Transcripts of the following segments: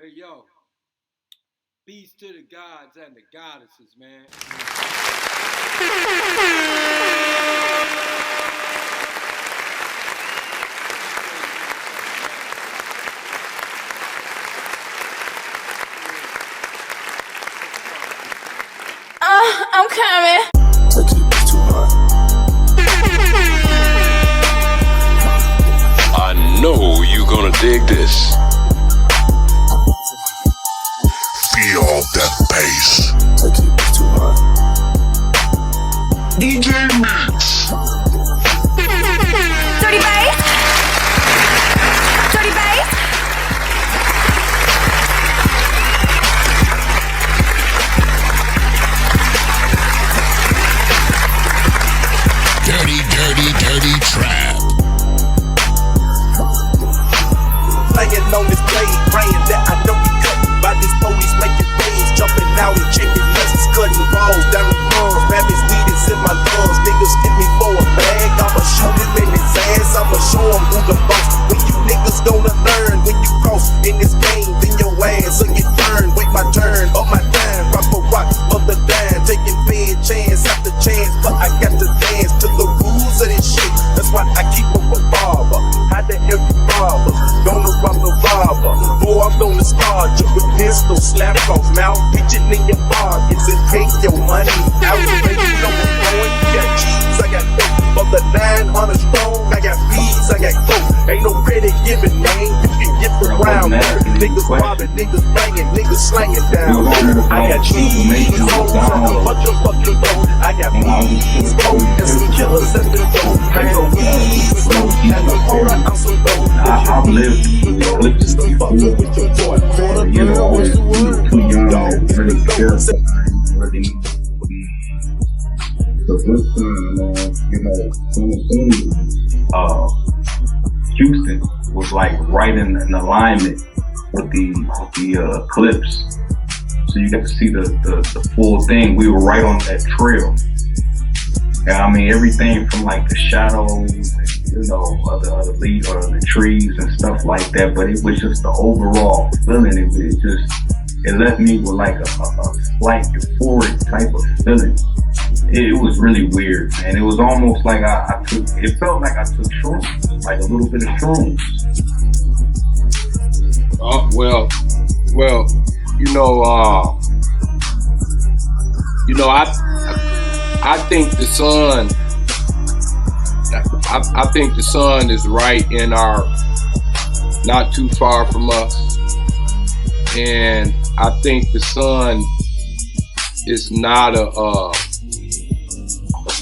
Hey, yo, peace to the gods and the goddesses, man. I'm coming. I know you gonna dig this. Feel that bass. DJ Mix. Dirty bass. Dirty bass. Dirty trap. Playing on this blade, praying that I don't get cut by these police making waves, jumping out and chicken nuts, cutting balls down the runs. Rabbits weed is in my lungs. Niggas get me for a bag, I'ma shoot him in his ass. I'ma show him who the boss. When you niggas gonna learn, when you cross in this game, then your ass will get burned. Wait my turn, up my time, rock for rock, other dime, taking bad chance after chance, but I got to dance to the rules of this shit. That's why I keep a revolver. How the hell you robbers? Gonna rob the robber. Boy, I'm gonna scar you with pistol, slap off mouth, pitching in your pockets and take your money out. Baby, you know what's going. You got cheese, I got dope. Of the 900 strong, I got bees, I got coke. Ain't no credit giving, man. You can get the round. Niggas robbing, niggas banging, niggas slanging down. I got cheese, hoes, and a bunch of fucking dope. I got bees, coke, and some killers at the door. I got weed, smoke, and a quarter ounce of dope. I've lived eclipses before. You know, always too young and really scared. Really. The flip side, you know, Houston was like right in alignment with the eclipse, so you got to see the full thing. We were right on that trail. And I mean, everything from like the shadows, you know, the leaves or the trees and stuff like that. But it was just the overall feeling. It left me with like a slight euphoric type of feeling. It was really weird, man. It was almost like it felt like I took shrooms, like a little bit of shrooms. Well, I think the sun. I think the sun is right in our, not too far from us, and I think the sun is not a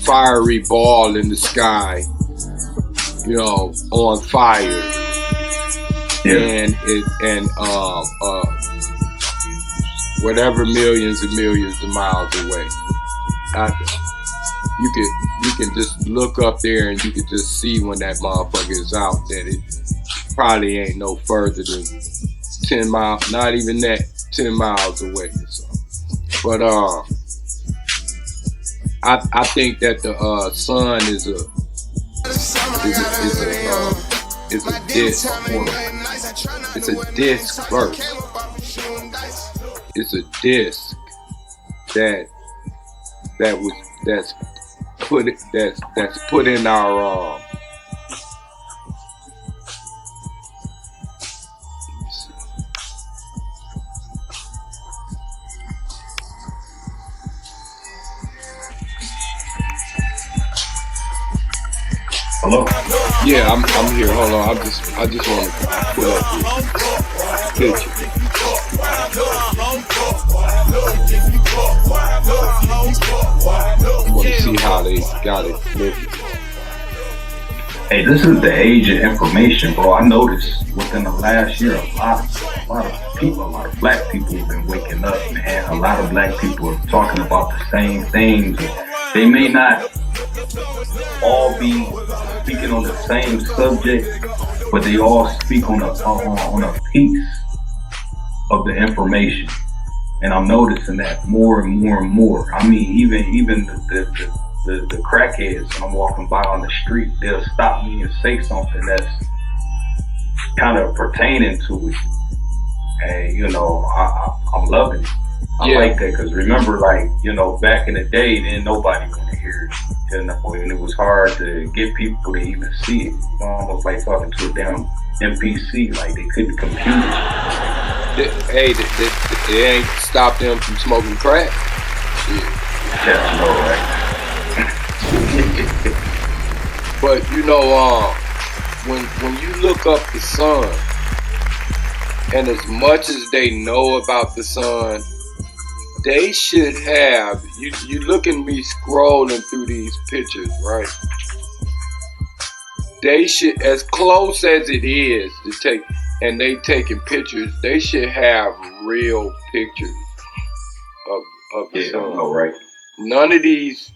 fiery ball in the sky, you know, on fire. Yeah. And whatever millions and millions of miles away. You can just look up there and you can just see when that motherfucker is out, that it probably ain't no further than 10 miles, not even that, 10 miles away. So. But I think that the sun is a disc. It's a disc first. It's a disc that's put in our Hello? Yeah, I'm here. Hold on. I just want to put up the picture. I want to see how they got it looking. Hey, this is the age of information, bro. I noticed within the last year, a lot of people, a lot of black people have been waking up, man. A lot of black people are talking about the same things. They may not all be speaking on the same subject, but they all speak on a piece of the information. And I'm noticing that more and more and more. I mean, even the crackheads, when I'm walking by on the street, they'll stop me and say something that's kind of pertaining to it. And you know, I'm loving it. I Yeah. like that because remember, like, you know, back in the day, didn't nobody want to hear it. You know, and it was hard to get people to even see it. It was almost like talking to a damn NPC, like they couldn't compute it. Hey, it ain't stopped them from smoking crack. Shit. Yeah, I know, right? But you know, when you look up the sun, and as much as they know about the sun, they should have. You look at me scrolling through these pictures, right? They should, as close as it is to take, and they taking pictures. They should have real pictures of the Yeah, I sun. know, right? None of these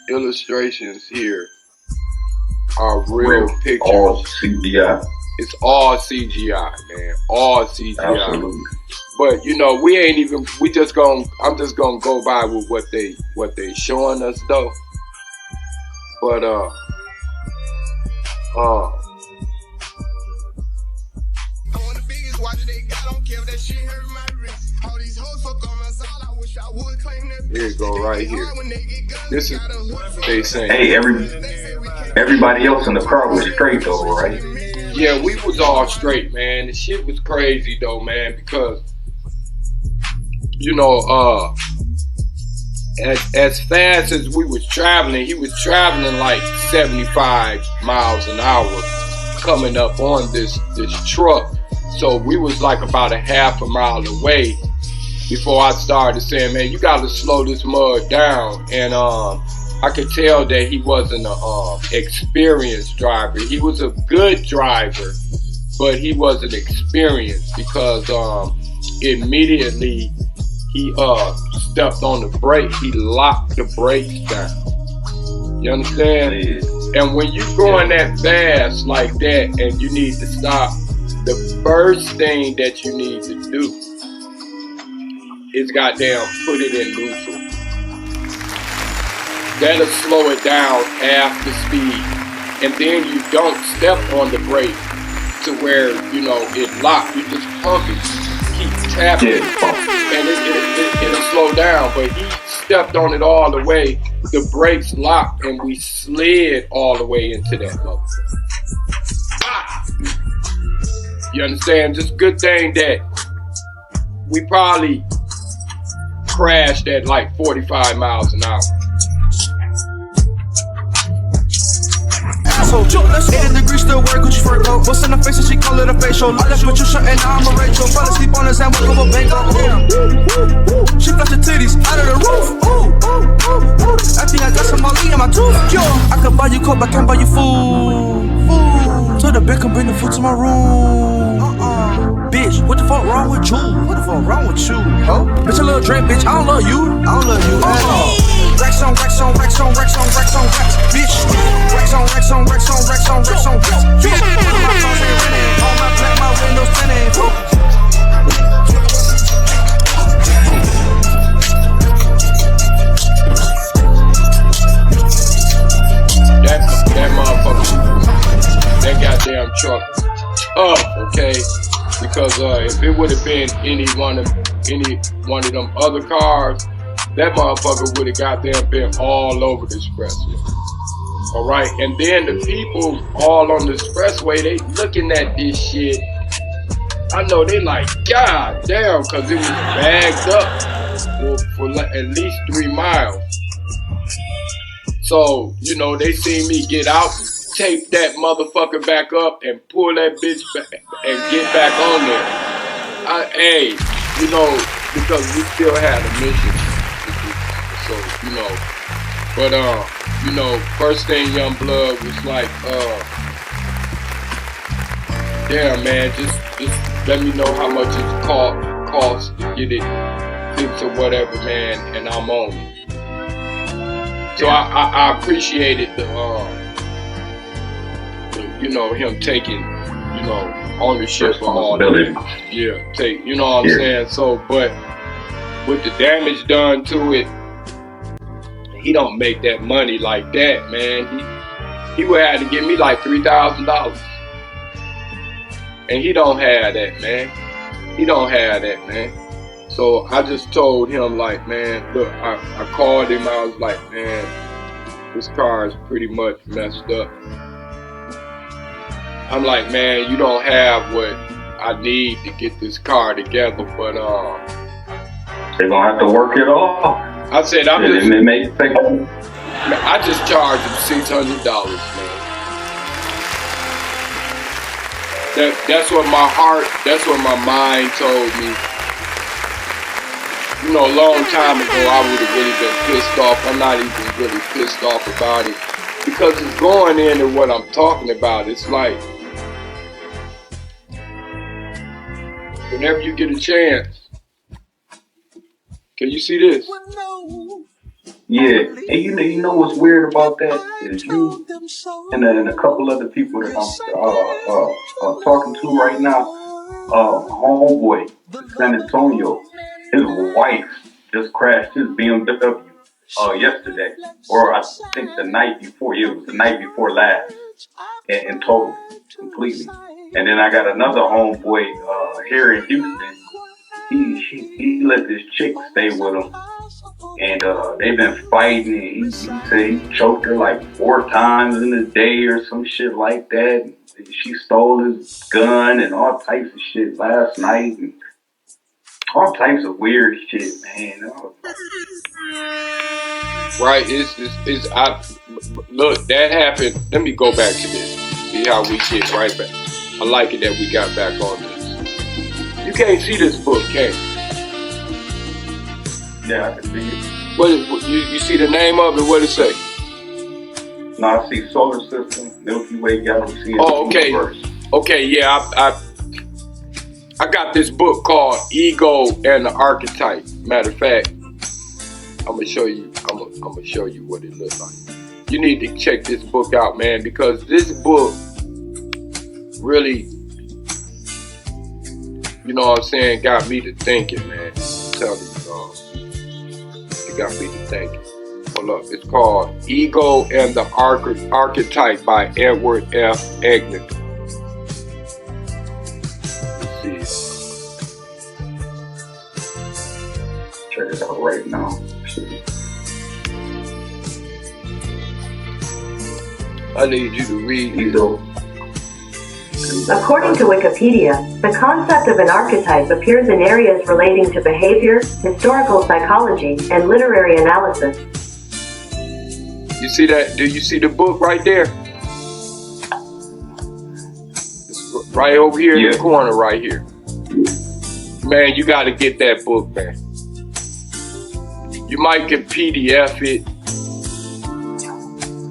illustrations here are real pictures. All CGI. It's all CGI, man. All CGI. Absolutely. But you know, we ain't even. I'm just gonna go by with what they showing us though. But here you go right here. This is they saying. Hey, everybody else in the car was straight though, right? Yeah, we was all straight, man. The shit was crazy though, man, because you know, as fast as we was traveling, he was traveling like 75 miles an hour coming up on this truck. So we was like about a half a mile away before I started saying, man, you gotta slow this mud down. And I could tell that he wasn't a experienced driver. He was a good driver, but he wasn't experienced because immediately he stepped on the brake. He locked the brakes down. You understand? Yeah. And when you're going that fast like that and you need to stop, the first thing that you need to do is goddamn put it in neutral. That'll slow it down half the speed. And then you don't step on the brake to where, you know, it locked. You just pump it, keep tapping, and it'll slow down. But he stepped on it all the way. The brakes locked, and we slid all the way into that motherfucker. Ah! You understand? Just good thing that we probably crashed at like 45 miles an hour. So, 80 degrees still work, Gucci fur coat. What's in the face and she call it a facial. I left with you shut and now I'm a Rachel. Fell asleep on the sand, woke up a bango. She flashed her titties out of the roof. I think I got some Molly in my tooth. Yo, I could buy you coke, but can't buy you food. To the bank and bring the food to my room. Bitch, what the fuck wrong with you? What the fuck wrong with you? Huh? Bitch, a little Drake, bitch, I don't love you. I don't love you at all. Racks on racks on racks on racks on racks on racks, bitch. Racks on racks on racks on racks on racks on racks, bitch. My cars ain't renting, all my black, my windows tinted. That motherfucker, that goddamn truck up, okay? Because if it would have been any one of them other cars, that motherfucker would have goddamn been all over the expressway. All right, and then the people all on the expressway, they looking at this shit. I know they like, God damn, because it was bagged up for at least 3 miles. So, you know, they see me get out, tape that motherfucker back up, and pull that bitch back and get back on there. Hey, you know, because we still had a mission. So, you know, but, you know, first thing Young Blood was like, damn, man, just let me know how much it costs to get it fixed or whatever, man, and I'm on it. So I appreciated the you know, him taking, you know, ownership of all that. Yeah, you know what I'm saying? So, but with the damage done to it, he don't make that money like that, man. He would have to give me like $3,000. And he don't have that, man. He don't have that, man. So I just told him, like, man, look, I called him. I was like, man, this car is pretty much messed up. I'm like, man, you don't have what I need to get this car together, but they're gonna have to work it off. I said, I just charged him $600, man. That's what my heart, that's what my mind told me. You know, a long time ago, I would have really been pissed off. I'm not even really pissed off about it because it's going into what I'm talking about. It's like, whenever you get a chance, can you see this? Yeah, and you know what's weird about that is you and a couple other people that I'm talking to right now. Homeboy, San Antonio, his wife just crashed his BMW yesterday, or I think the night before. It was the night before last, and totaled completely. And then I got another homeboy here in Houston. He let this chick stay with him. And they've been fighting. He said he choked her like 4 times in a day or some shit like that. She stole his gun and all types of shit last night. And all types of weird shit, man. Right, look, that happened. Let me go back to this. See how we get right back. I like it that we got back on this. You can't see this book, can you? Yeah, I can see it. What you see the name of it? What it say? No, I see solar system, Milky Way galaxy. Oh, okay. Universe. Okay, yeah, I got this book called Ego and the Archetype. Matter of fact, I'm gonna show you. I'm gonna show you what it looks like. You need to check this book out, man, because this book really, you know what I'm saying, got me to thinking, man. I'm telling you. It got me to thinking. Hold up. It's called Ego and the Archetype by Edward F. Egnick. Let's see. Check it out right now. I need you to read Ego. According to Wikipedia, the concept of an archetype appears in areas relating to behavior, historical psychology, and literary analysis. You see that? Do you see the book right there? It's right over here in the corner right here. Man, you got to get that book, man. You might can PDF it.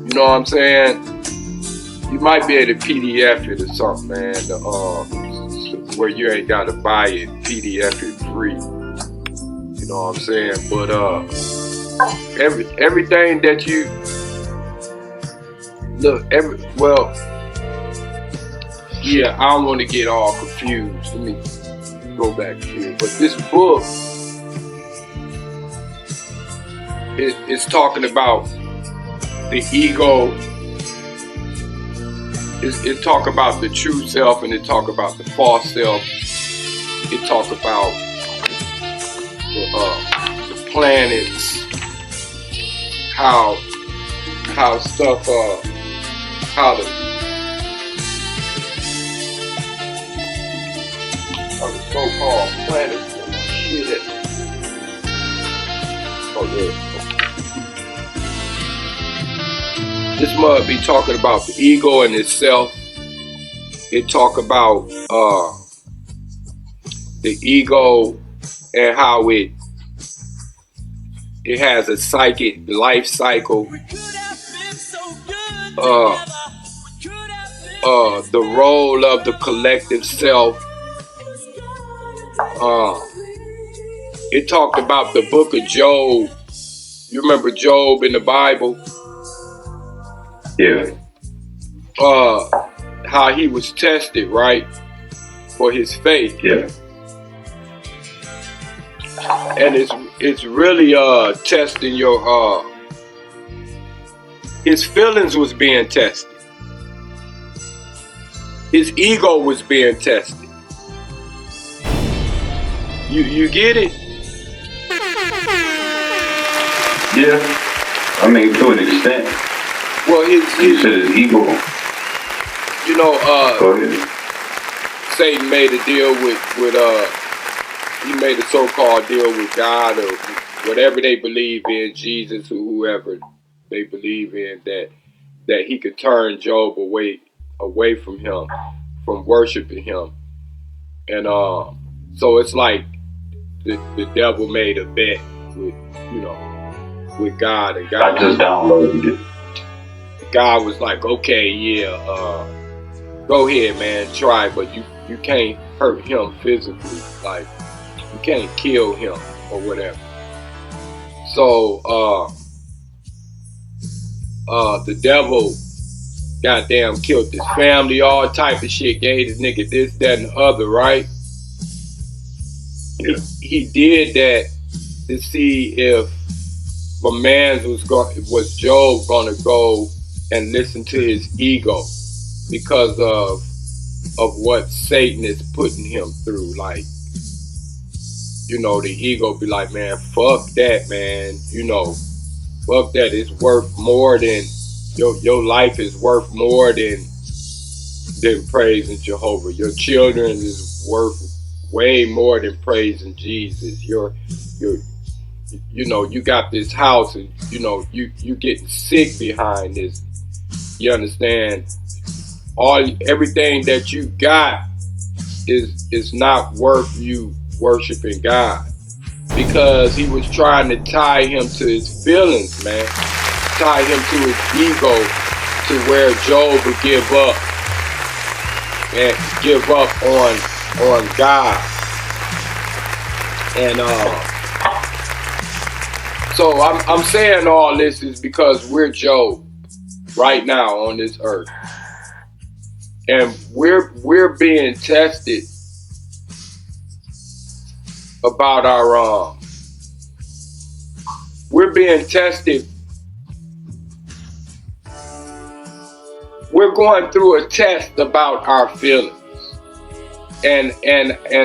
You know what I'm saying? You might be able to PDF it or something, man. Where you ain't got to buy it, PDF it free. You know what I'm saying? But everything that you look, yeah, I don't want to get all confused. Let me go back here. But this book it's talking about the ego. It talk about the true self and it talk about the false self. It talk about the planets, how stuff, how the so-called planets and shit. Oh yeah. This must be talking about the ego and itself. It talk about the ego and how it has a psychic life cycle. The role of the collective self. It talked about the book of Job. You remember Job in the Bible? Yeah. How he was tested, right, for his faith. Yeah. And it's really testing your his feelings was being tested. His ego was being tested. You get it? Yeah. I mean, to an extent. Well, He said his ego. you know, Go ahead. Satan made a deal with he made a so-called deal with God or whatever they believe in, Jesus or whoever they believe in, that he could turn Job away from him, from worshiping him. And so it's like the devil made a bet with, with God, and I just downloaded it. God was like, okay, yeah, go ahead, man, try, but you can't hurt him physically, like you can't kill him or whatever. So the devil goddamn killed his family, all type of shit, gave this nigga this, that, and the other, right? Yeah. He did that to see if a man was Job gonna go and listen to his ego because of what Satan is putting him through. Like, the ego be like, man, fuck that, man. Fuck that. It's worth more than your life is worth more than praising Jehovah. Your children is worth way more than praising Jesus. You got this house, and you getting sick behind this. You understand? Everything that you got is not worth you worshiping God, because he was trying to tie him to his feelings, man. Tie him to his ego, to where Job would give up on God. And so I'm saying all this is because we're Job right now on this earth, and we're being tested about our we're being tested. We're going through a test about our feelings, and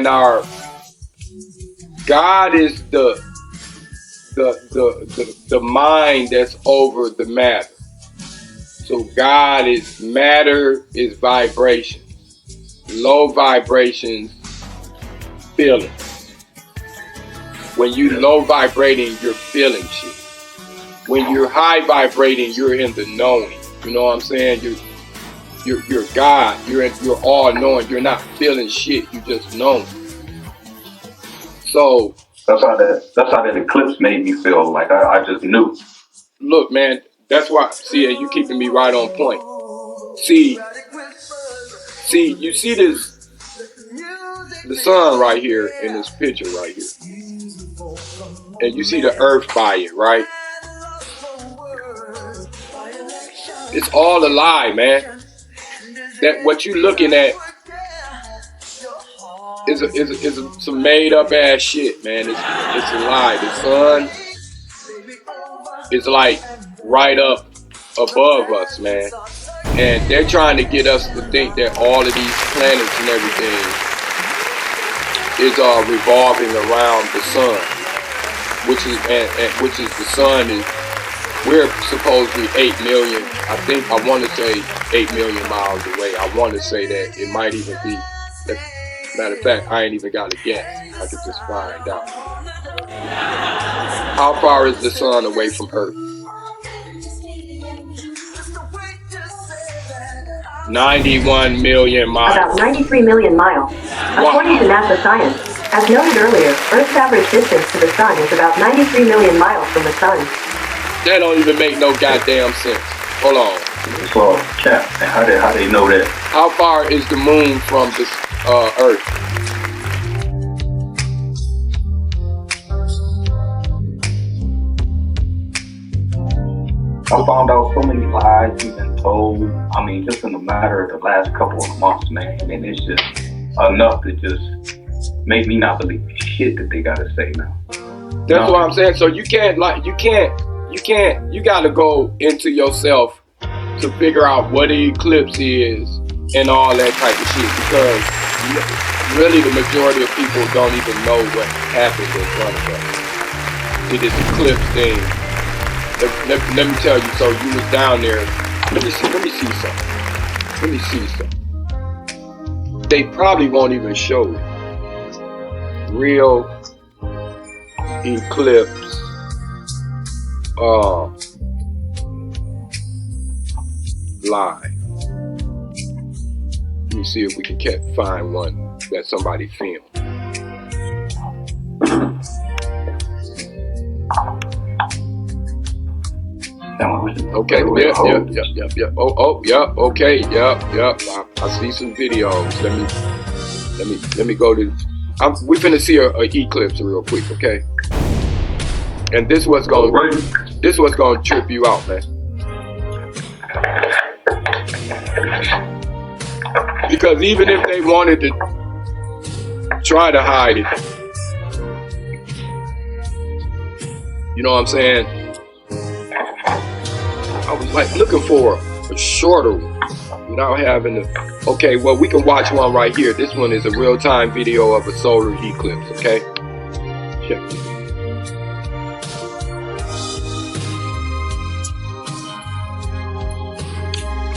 our God is the mind that's over the matter. So God is matter, is vibration. Low vibrations, feelings. When you low vibrating, you're feeling shit. When you're high vibrating, you're in the knowing. You know what I'm saying? You're God. You're all knowing. You're not feeling shit. You just know. So that's how that eclipse made me feel. Like I just knew. Look, man, that's why. See, you keeping me right on point. See, you see the sun right here in this picture right here, and you see the earth by it, right? It's all a lie, man. That what you looking at is some made up ass shit, man. It's a lie. The sun is like right up above us, man. And they're trying to get us to think that all of these planets and everything is revolving around the sun, which is the sun is. We're supposedly 8 million. I want to say 8 million miles away. I want to say that it might even be. Matter of fact, I ain't even got to guess. I could just find out. How far is the sun away from Earth? 91 million miles. About 93 million miles. According to NASA science, as noted earlier, Earth's average distance to the sun is about 93 million miles from the sun. That don't even make no goddamn sense. Hold on. It's all cap. And how they know that? How far is the moon from the Earth? I found out so many lies we've been told. I mean, just in the matter of the last couple of months, man. And it's just enough to just make me not believe shit that they gotta say now. That's what I'm saying. So you gotta go into yourself to figure out what the eclipse is and all that type of shit, because really the majority of people don't even know what happened in front of us. It is eclipse thing. Let me tell you, so you was down there. Let me see something. They probably won't even show it. Real eclipse live. Let me see if we can find one that somebody filmed. Okay, yep. Oh, yep, okay, yep. I see some videos. Let me go to. We finna see a eclipse real quick, okay? And this what's gonna trip you out, man. Because even if they wanted to try to hide it, you know what I'm saying? I was like looking for a shorter one without having to. Okay, well, we can watch one right here. This one is a real-time video of a solar eclipse, okay? Check this.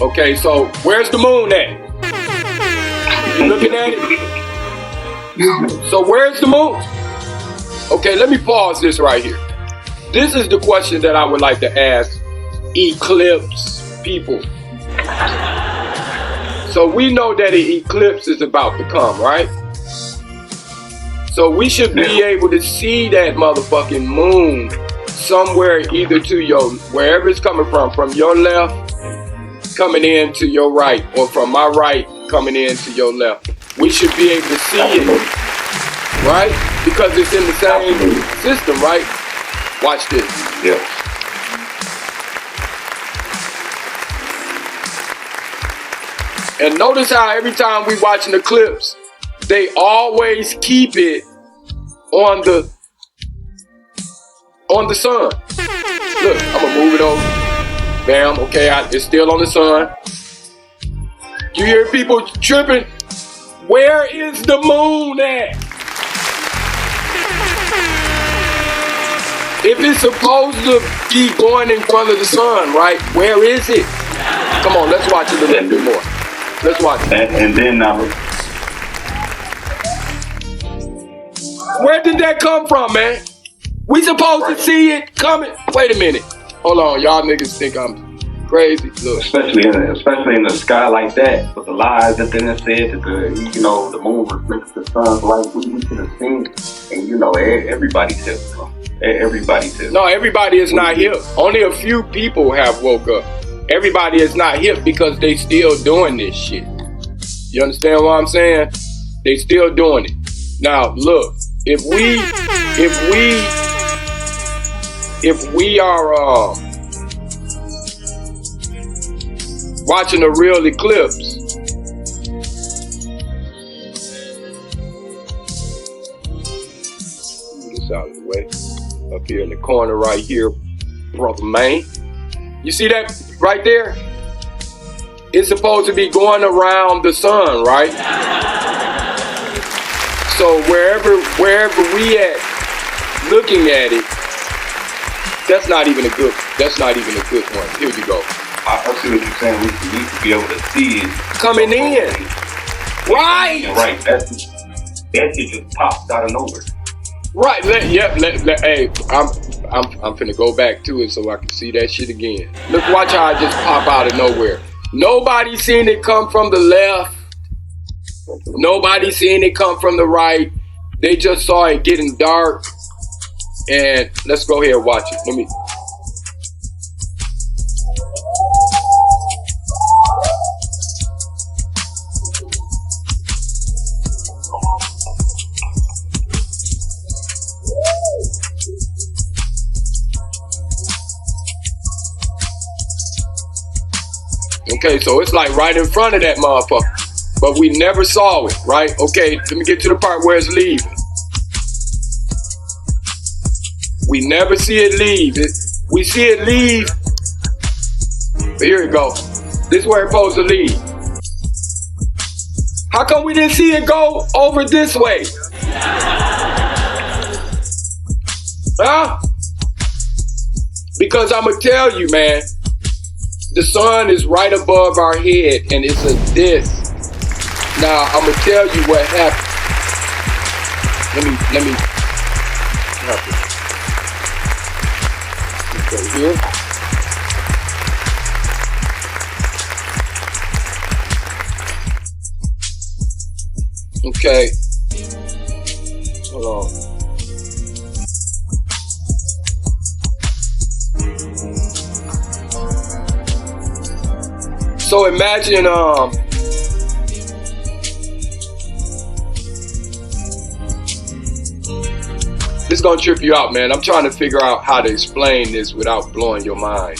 Okay, so where's the moon at? You looking at it? So where's the moon? Okay, let me pause this right here. This is the question that I would like to ask eclipse people. So we know that an eclipse is about to come, right? So we should be able to see that motherfucking moon somewhere, either to your, wherever it's coming from your left, coming in to your right, or from my right, coming in to your left. We should be able to see it, right? Because it's in the same system, right? Watch this. Yeah. And notice how every time we watch an eclipse, they always keep it on the sun. Look, I'm gonna move it over. Bam, okay, it's still on the sun. You hear people tripping? Where is the moon at? If it's supposed to be going in front of the sun, right? Where is it? Come on, let's watch it a little bit more. Let's watch it. And then where did that come from, man? We supposed to see it coming. Wait a minute. Hold on, y'all niggas think I'm crazy. Look. especially in the sky like that, with the lies that they done said that the moon reflects the sun's light, we should have seen it. And everybody's hip. Everybody's hip. No, everybody is not hip. Only a few people have woke up. Everybody is not hip because they still doing this shit. You understand what I'm saying? They still doing it. Now, look, if we are watching a real eclipse, move this out of the way. Up here in the corner right here, brother man. You see that right there? It's supposed to be going around the sun, right? So wherever we at, looking at it, that's not even a good one. Here you go. I see what you're saying. We need to be able to see it coming in. Right. Right. That shit just popped out of nowhere. Right. Hey, I'm finna go back to it so I can see that shit again. Look, watch how I just pop out of nowhere. Nobody seen it come from the left. Nobody seen it come from the right. They just saw it getting dark. And let's go ahead and watch it. Let me. Okay, so it's like right in front of that motherfucker. But we never saw it, right? Okay, let me get to the part where it's leaving. We never see it leave. We see it leave. Here it goes. This is where it's supposed to leave. How come we didn't see it go over this way? Huh? Because I'm going to tell you, man, the sun is right above our head and it's a disc. Now, I'm going to tell you what happened. Let me go here. Okay. Hold on. So imagine this is gonna trip you out, man. I'm trying to figure out how to explain this without blowing your mind.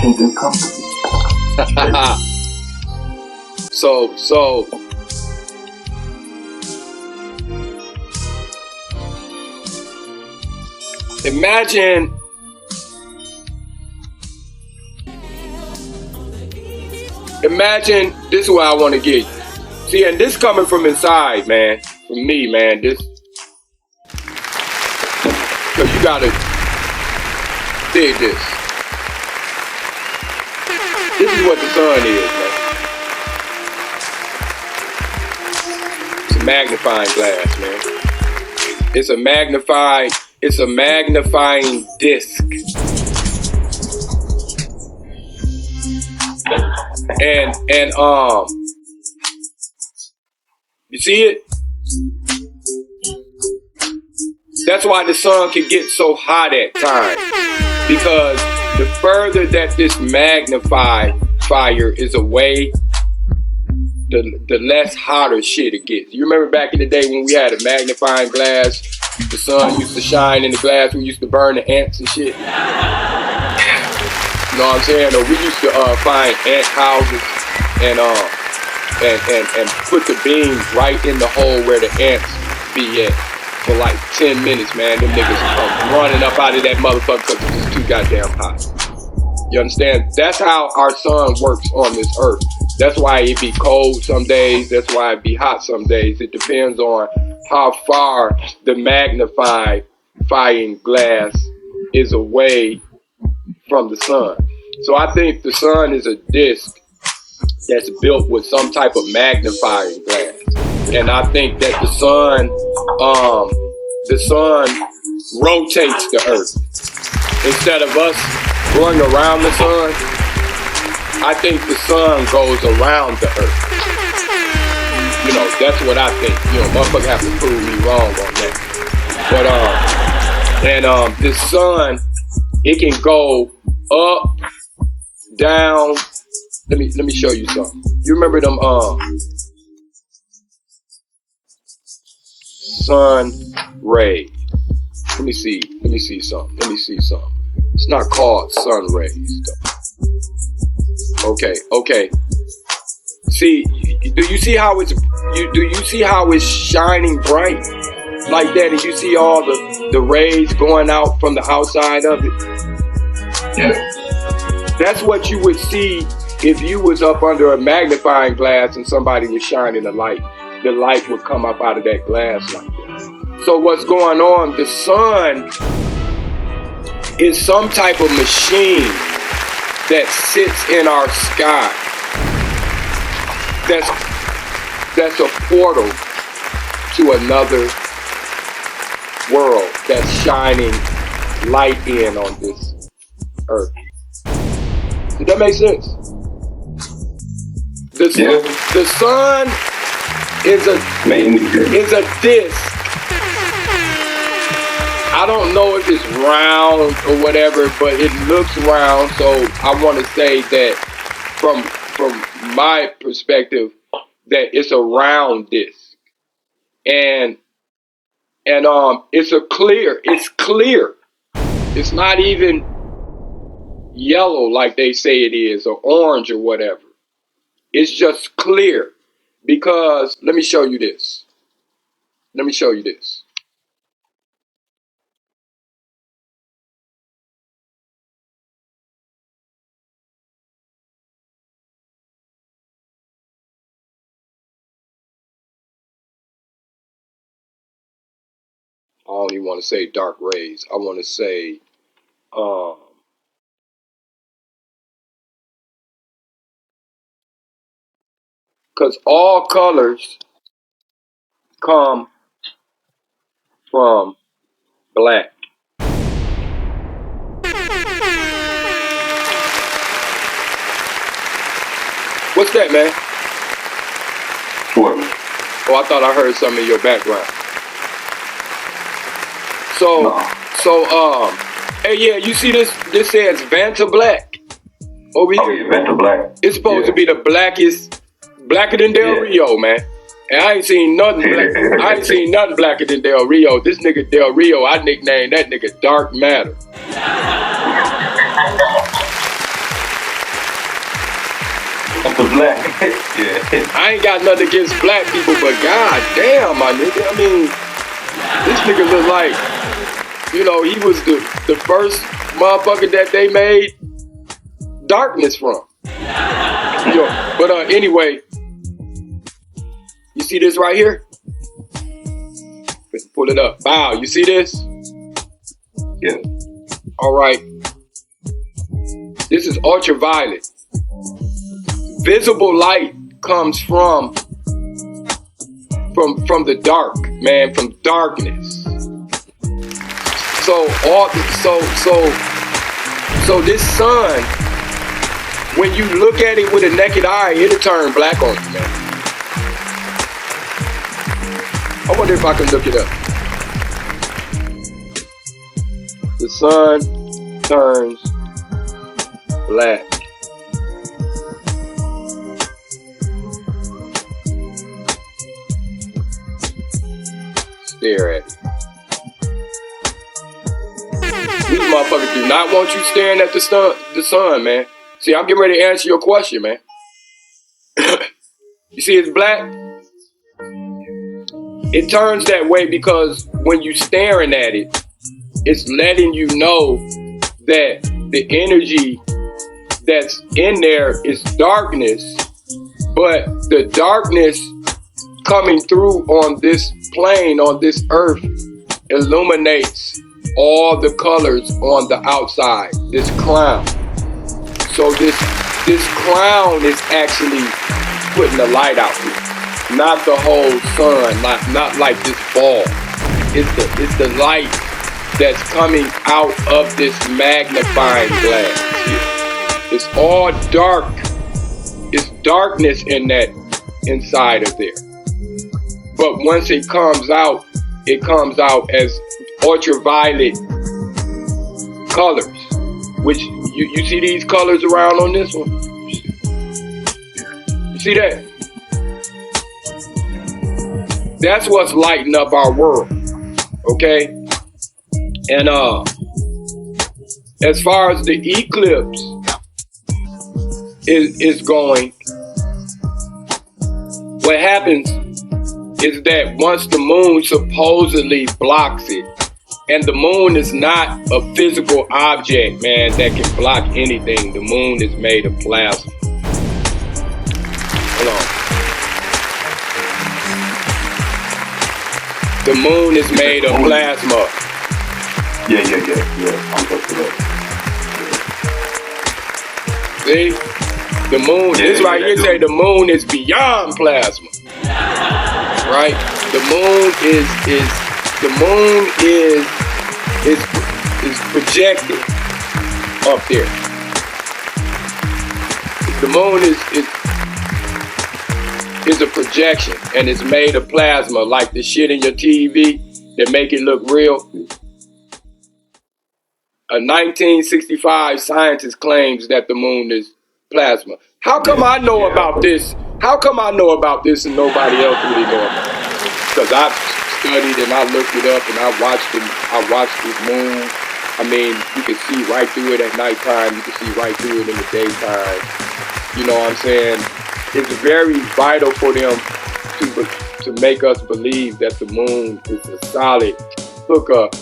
So imagine this is what I want to get you. See, and this coming from inside, man, from me, man, this, so you gotta dig this. This is what the sun is, man. Magnifying glass, man. It's a magnifying disc. And you see it? That's why the sun can get so hot at times. Because the further that this magnifier is away, the less hotter shit it gets. You remember back in the day when we had a magnifying glass, the sun used to shine in the glass, we used to burn the ants and shit. You know what I'm saying? Or we used to find ant houses and put the beams right in the hole where the ants be at for like 10 minutes, man. Them niggas come running up out of that motherfucker because it's just too goddamn hot. You understand? That's how our sun works on this earth. That's why it be cold some days. That's why it be hot some days. It depends on how far the magnifying glass is away from the sun. So I think the sun is a disc that's built with some type of magnifying glass. And I think that the sun rotates the earth. Instead of us going around the sun, I think the sun goes around the earth. You know, that's what I think. You know, motherfucker have to prove me wrong on that. But the sun, it can go up, down. Let me show you something. You remember them sun rays? Let me see something. It's not called sun rays though. Okay. See, do you see how it's shining bright like that, and you see all the rays going out from the outside of it? Yeah. That's what you would see if you was up under a magnifying glass and somebody was shining a light. The light would come up out of that glass like that. So what's going on? The sun is some type of machine that sits in our sky. That's a portal to another world that's shining light in on this earth. Does that make sense? The sun is a disc. I don't know if it's round or whatever, but it looks round. So I want to say that from my perspective, that it's a round disc, and it's clear. It's not even yellow like they say it is, or orange or whatever. It's just clear, because let me show you this. I don't even want to say dark rays. I want to say, because all colors come from black. What's that, man? What? Oh, I thought I heard something in your background. Hey, yeah, you see this? This says Vanta Black over here. Oh, yeah, Vanta Black. It's supposed to be the blacker than Del Rio, man. And I ain't seen nothing black. I ain't seen nothing blacker than Del Rio. This nigga Del Rio, I nicknamed that nigga Dark Matter. Black. Yeah. I ain't got nothing against black people, but god damn, my nigga. I mean, this nigga look like, you know, he was the first motherfucker that they made darkness from. But anyway, you see this right here? Let's pull it up. Wow, you see this? Yeah. All right. This is ultraviolet. Visible light comes from the dark, man, from darkness. So this sun, when you look at it with a naked eye, it'll turn black on you, man. I wonder if I can look it up. The sun turns black. Stare at it. These motherfuckers do not want you staring at the sun, man. See, I'm getting ready to answer your question, man. You see it's black? It turns that way because when you staring at it, it's letting you know that the energy that's in there is darkness, but the darkness coming through on this plane, on this earth, illuminates all the colors on the outside, this crown. So this crown is actually putting the light out here, not the whole sun, not like this ball. It's the light that's coming out of this magnifying glass here. It's all dark. It's darkness in that inside of there. But once it comes out as ultraviolet colors, which you see these colors around on this one? You see that? That's what's lighting up our world, okay? And as far as the eclipse is going, what happens is that once the moon supposedly blocks it, and the moon is not a physical object, man, that can block anything. The moon is made of plasma. Hold on. The moon is made of plasma. Yeah. I'm up to that. See? The moon, this right here say the moon is beyond plasma. Right? The moon is projected up there. The moon is is a projection, and it's made of plasma, like the shit in your TV that make it look real. A 1965 scientist claims that the moon is plasma. How come I know about this? How come I know about this and nobody else really know about it? Because I've studied and I looked it up and I watched this moon. I mean, you can see right through it at nighttime. You can see right through it in the daytime. You know what I'm saying? It's very vital for them to make us believe that the moon is a solid hookup.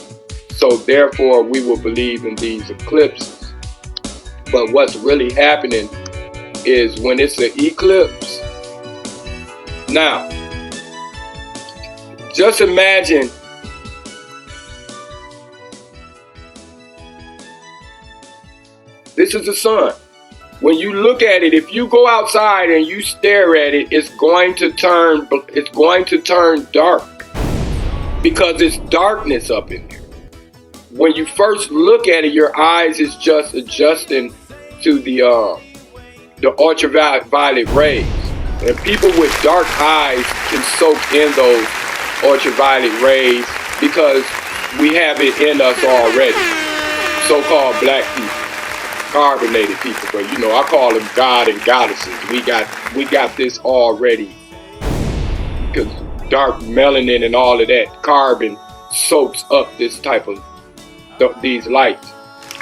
So therefore, we will believe in these eclipses. But what's really happening is when it's an eclipse. Now, just imagine this is the sun. When you look at it, if you go outside and you stare at it, it's going to turn dark because it's darkness up in there. When you first look at it, your eyes is just adjusting to the ultraviolet rays. And people with dark eyes can soak in those ultraviolet rays because we have it in us already. So-called black people. Carbonated people, but you know, I call them God and goddesses. We got this already because dark melanin and all of that carbon soaks up this type of these lights.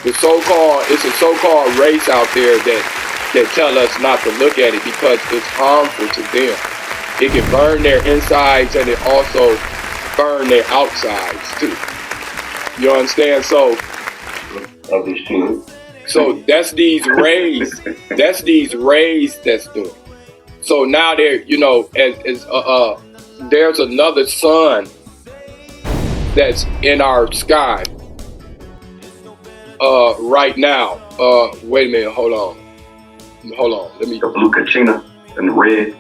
It's a so-called race out there that tell us not to look at it because it's harmful to them. It can burn their insides and it also burn their outsides too. You understand? So that's these rays. That's these rays that's doing. So now there, you know, there's another sun that's in our sky right now. Wait a minute, hold on. Let me. The blue Kachina and the red.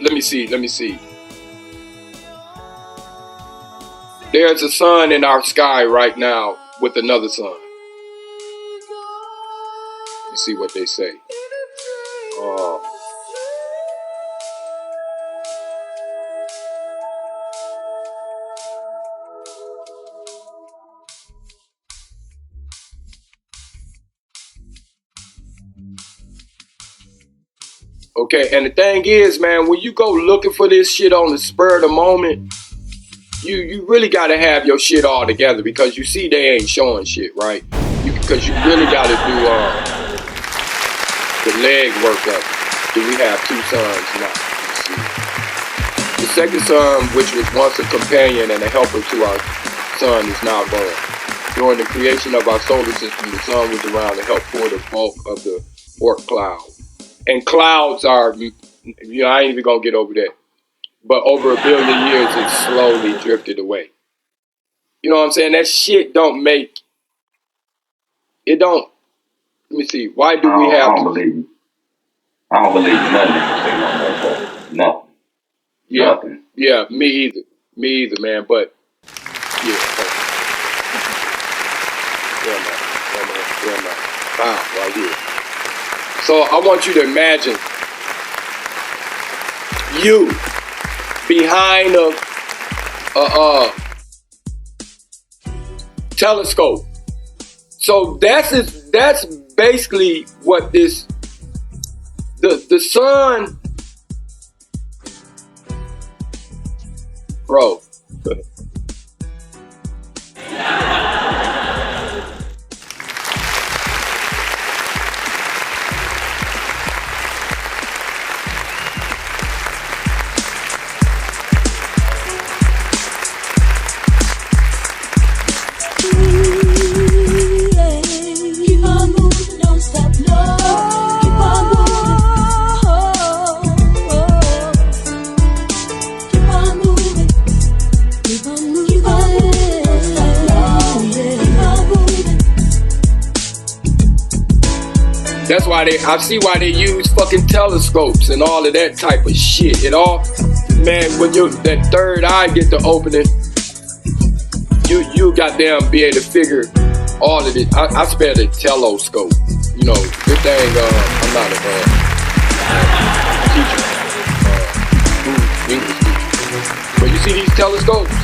Let me see. There's a sun in our sky right now with another sun. You see what they say. Okay, and the thing is, man, when you go looking for this shit on the spur of the moment, you really got to have your shit all together because you see they ain't showing shit, right? Because you really got to do the leg work up. Do we have two suns now? The second sun, which was once a companion and a helper to our sun, is now gone. During the creation of our solar system, the sun was around to help pour the bulk of the Oort cloud. And clouds are, you know, I ain't even gonna get over that. But over 1 billion years, it slowly drifted away. You know what I'm saying? That shit don't make, it don't, let me see, why do we have I don't believe nothing you say no more. No. Yeah, nothing. Yeah, me either, man, but, yeah. Wow, right here. So I want you to imagine you behind a telescope. So that's basically what this the sun, bro. That's why I see why they use fucking telescopes and all of that type of shit. It all, man, when that third eye get to opening, you goddamn be able to figure all of it. I spelled a telescope. You know, this thing, I'm not a teacher, English teacher. But you see these telescopes?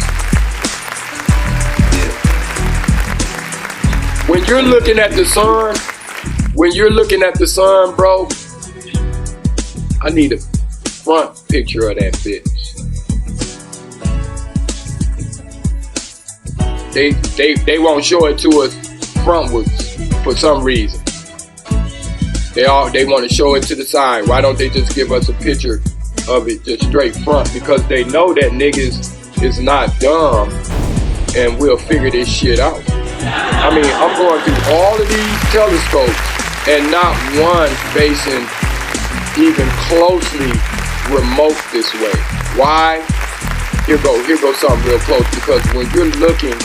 When you're looking at the sun, bro, I need a front picture of that bitch. They won't show it to us frontwards for some reason. They want to show it to the side. Why don't they just give us a picture of it just straight front? Because they know that niggas is not dumb and we'll figure this shit out. I mean, I'm going through all of these telescopes and not one facing even closely remote this way. Why? Here goes something real close. Because when you're looking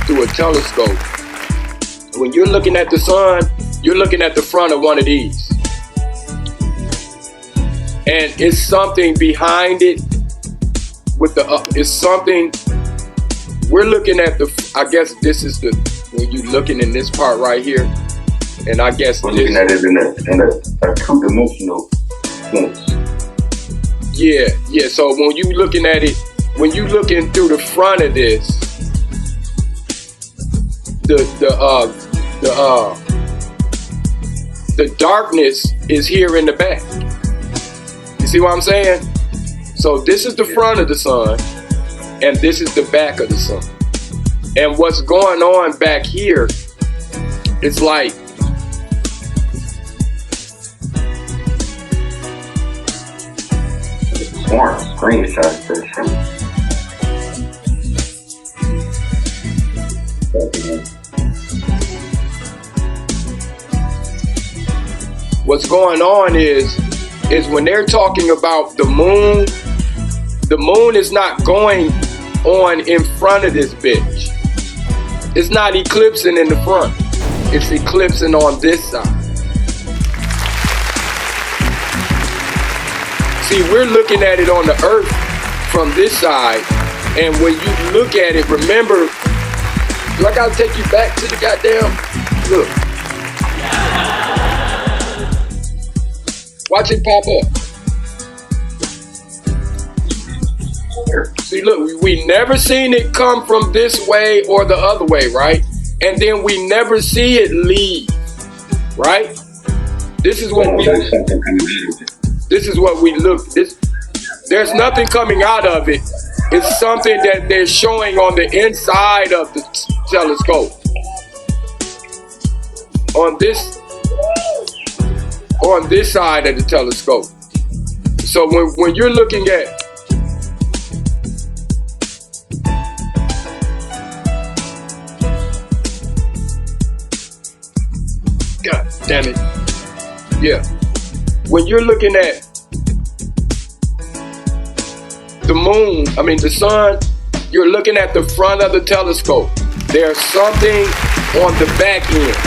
through a telescope, when you're looking at the sun, you're looking at the front of one of these. And it's something behind it with it's something, we're looking at I guess this is when you're looking in this part right here. And I guess we're looking at it in a two-dimensional sense. Yeah. So when you looking at it, when you looking through the front of this, the darkness is here in the back. You see what I'm saying? So this is the front of the sun, and this is the back of the sun. And what's going on back here, it's like smart screenshots that shit. What's going on is when they're talking about the moon is not going on in front of this bitch. It's not eclipsing in the front. It's eclipsing on this side. See, we're looking at it on the earth from this side. And when you look at it, remember, do I gotta take you back to the goddamn, look. Watch it pop up. See, look, we never seen it come from this way or the other way, right? And then we never see it leave, right? This is what we look. There's nothing coming out of it. It's something that they're showing on the inside of the telescope. On this side of the telescope. So when you're looking at God damn it. Yeah. When you're looking at the sun, you're looking at the front of the telescope. There's something on the back end.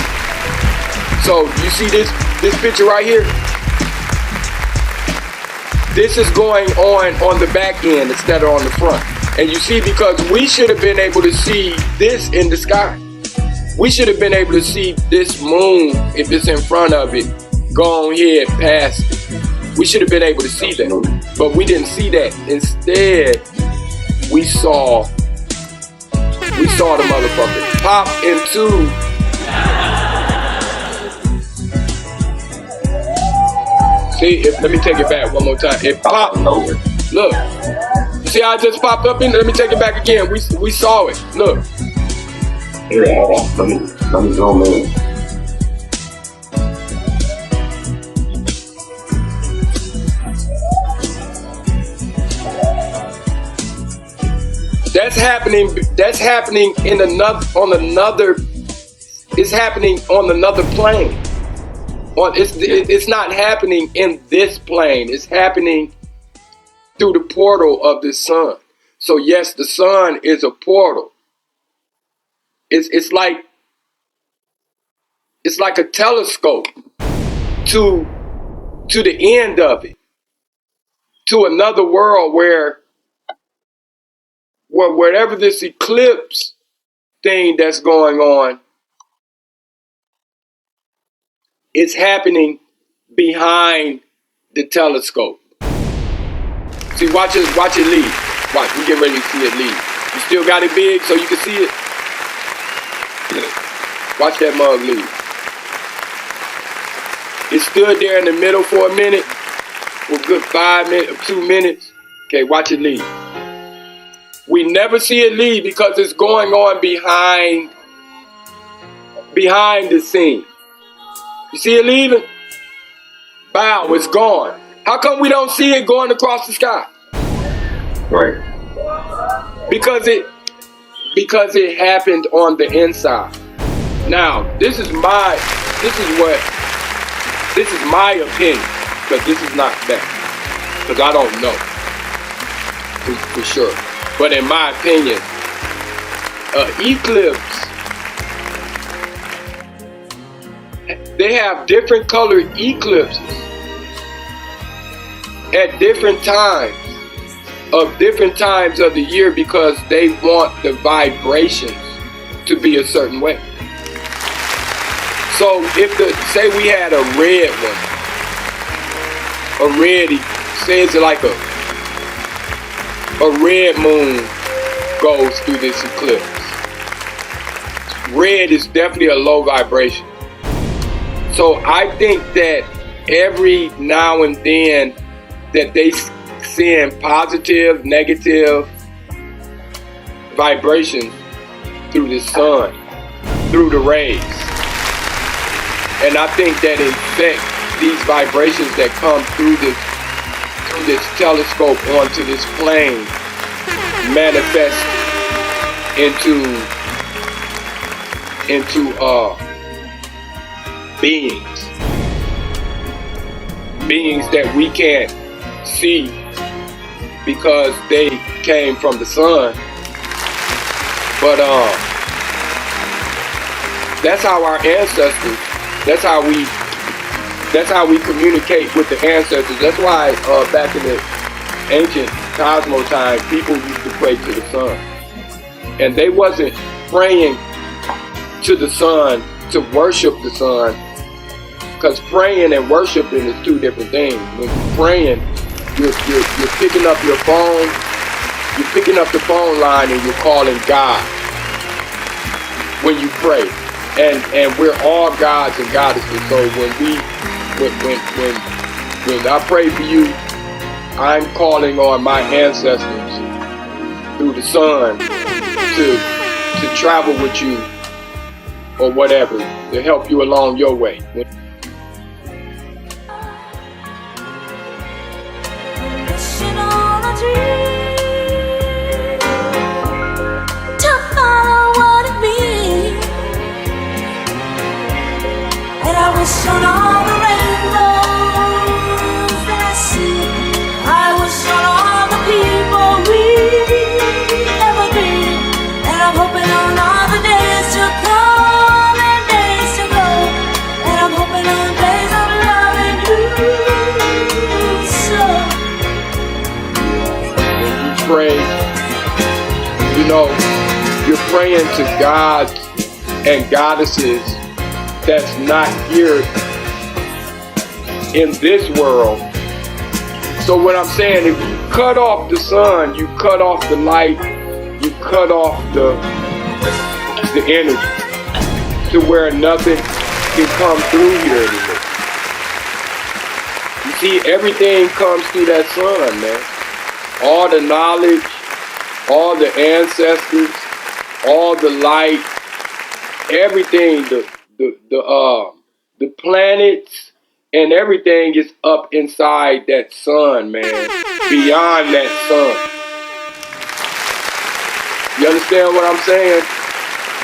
So you see this picture right here? This is going on the back end instead of on the front. And you see, because we should have been able to see this in the sky. We should have been able to see this moon, if it's in front of it, go on here past it. We should have been able to see that. But we didn't see that. Instead, we saw the motherfucker pop into let me take it back one more time. It popped. Look. You see how it just popped up in? Let me take it back again. We saw it. Look. Here, hold on. Let me zoom in. That's happening it's happening on another plane. It's not happening in this plane. It's happening through the portal of the sun. So yes, the sun is a portal. It's like a telescope to the end of it, to another world where wherever this eclipse thing that's going on, it's happening behind the telescope. See, watch it leave. Watch, we get ready to see it leave. You still got it big so you can see it? Watch that mug leave. It stood there in the middle for a minute, for a good 5 minutes, 2 minutes. Okay, watch it leave. We never see it leave because it's going on behind the scene. You see it leaving? Bow, it's gone. How come we don't see it going across the sky? Right. Because it happened on the inside. Now, this is my opinion, because this is not that. Because I don't know for sure. But in my opinion, eclipse, they have different colored eclipses at different times of the year because they want the vibrations to be a certain way. So if say we had a red one, say it's like a red moon goes through this eclipse. Red is definitely a low vibration. So I think that every now and then that they send positive, negative vibrations through the sun, through the rays. And I think that in fact, these vibrations that come through this telescope onto this plane manifest into beings that we can't see because they came from the sun. But that's how our ancestors, that's how we communicate with the ancestors. That's why back in the ancient cosmos time, people used to pray to the sun. And they wasn't praying to the sun to worship the sun, because praying and worshiping is two different things. When you're praying, you're picking up your phone, you're picking up the phone line and you're calling God when you pray. And we're all gods and goddesses. So when I pray for you, I'm calling on my ancestors through the sun to travel with you or whatever, to help you along your way. wish on all the rainbows that I see. I wish on all the people we ever be. And I'm hoping on all the days to come and days to go. And I'm hoping on days of loving you so. When you pray, you know, you're praying to gods and goddesses that's not here in this world. So what I'm saying, if you cut off the sun, you cut off the light, you cut off the energy to where nothing can come through here anymore. You see, everything comes through that sun, man. All the knowledge, all the ancestors, all the light, everything, the planets and everything is up inside that sun, man. Beyond that sun. You understand what I'm saying?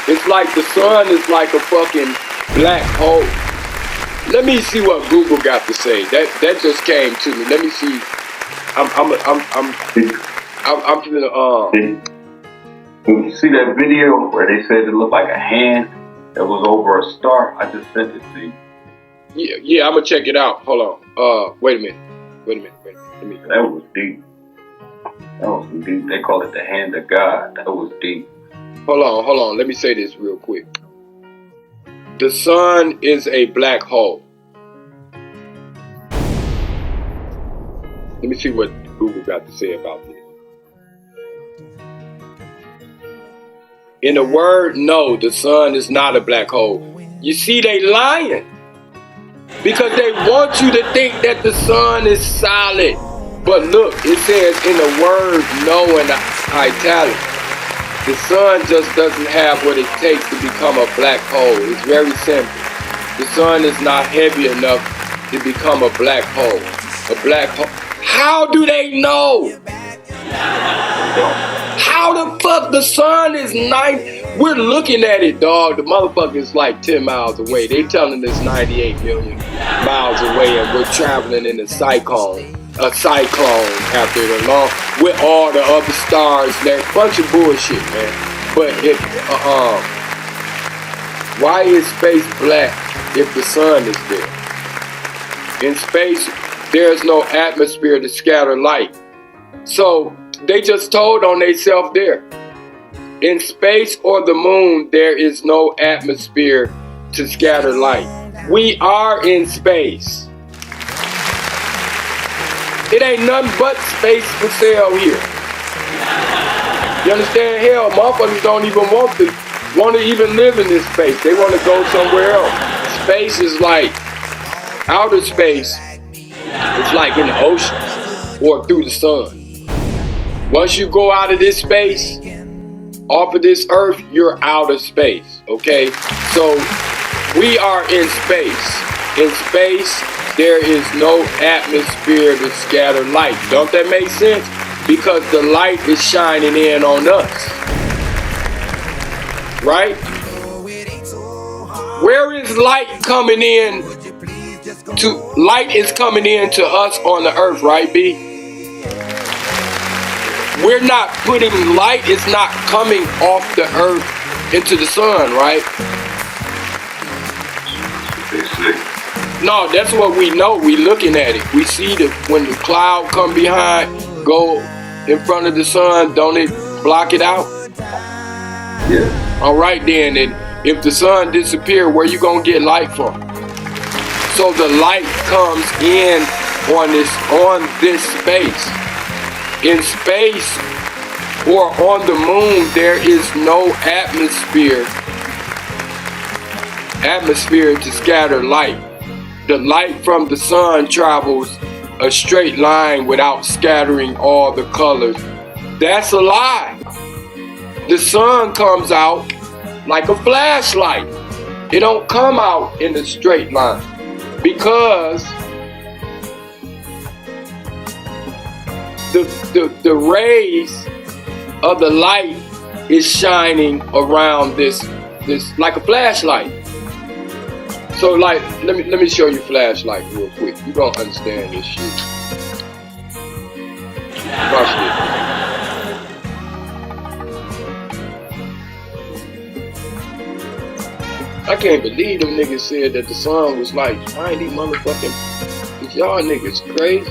It's like the sun is like a fucking black hole. Let me see what Google got to say. That just came to me. Let me see. You see that video where they said it looked like a hand that was over a star? I just sent it to you. Yeah, I'm gonna check it out. Hold on. Wait a minute. That was deep. That was deep. They call it the hand of God. That was deep. Hold on. Let me say this real quick. The sun is a black hole. Let me see what Google got to say about this. In the word no, the sun is not a black hole. You see, they lying. Because they want you to think that the sun is solid. But look, it says in the word no in the italics. The sun just doesn't have what it takes to become a black hole. It's very simple. The sun is not heavy enough to become a black hole. A black hole. How do they know? How the fuck the sun is 9? We're looking at it, dog. The motherfucker is like 10 miles away. They telling us 98 million miles away, and we're traveling in a cyclone after it along with all the other stars. That bunch of bullshit, man. But if why is space black if the sun is there? In space, there's no atmosphere to scatter light. So they just told on themselves there. In space or the moon, there is no atmosphere to scatter light. We are in space. It ain't nothing but space for sale here. You understand? Hell, motherfuckers don't even want to even live in this space. They want to go somewhere else. Space is like outer space. It's like in the ocean or through the sun. Once you go out of this space, off of this earth, you're out of space, okay? So we are in space. In space, there is no atmosphere to scatter light. Don't that make sense? Because the light is shining in on us. Right? Where is light coming in to? Light is coming in to us on the earth, right, B? We're not putting light, it's not coming off the earth into the sun, right? No, that's what we know. We looking at it. We see that when the cloud come behind, go in front of the sun, don't it block it out? Yeah. All right then, and if the sun disappear, where you gonna get light from? So the light comes in on this space. In space or on the moon, there is no atmosphere to scatter light. The light from the sun travels a straight line without scattering all the colors. That's a lie. The sun comes out like a flashlight. It don't come out in a straight line because the rays of the light is shining around this like a flashlight. So like, let me show you flashlight real quick. You gonna understand this shit. Watch this. I can't believe them niggas said that the sun was like 90 motherfucking. Y'all niggas crazy.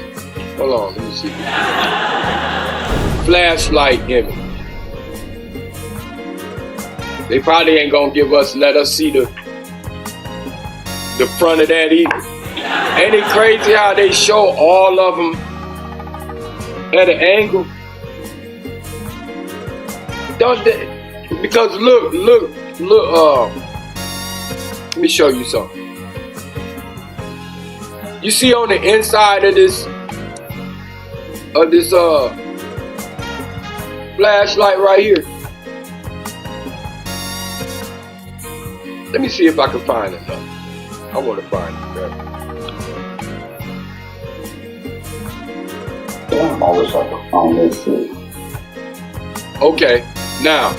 Hold on, let me see. Flashlight image. They probably ain't gonna let us see the front of that either. Ain't it crazy how they show all of them at an angle? Don't they? Because look, let me show you something. You see on the inside of this flashlight right here. Let me see if I can find it. I want to find it better. Damn, I wish I could find this shit. Okay, now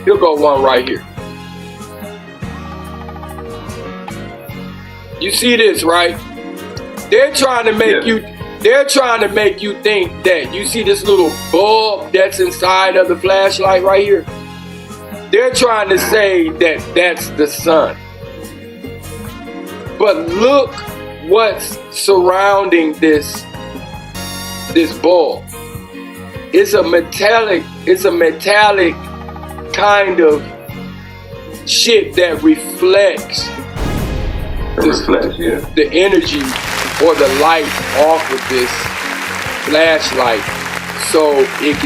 here go one right here. You see this, right? They're trying to make you think that you see this little bulb that's inside of the flashlight right here. They're trying to say that that's the sun. But look what's surrounding this bulb. It's a metallic kind of shit that reflects the energy or the light off of this flashlight so it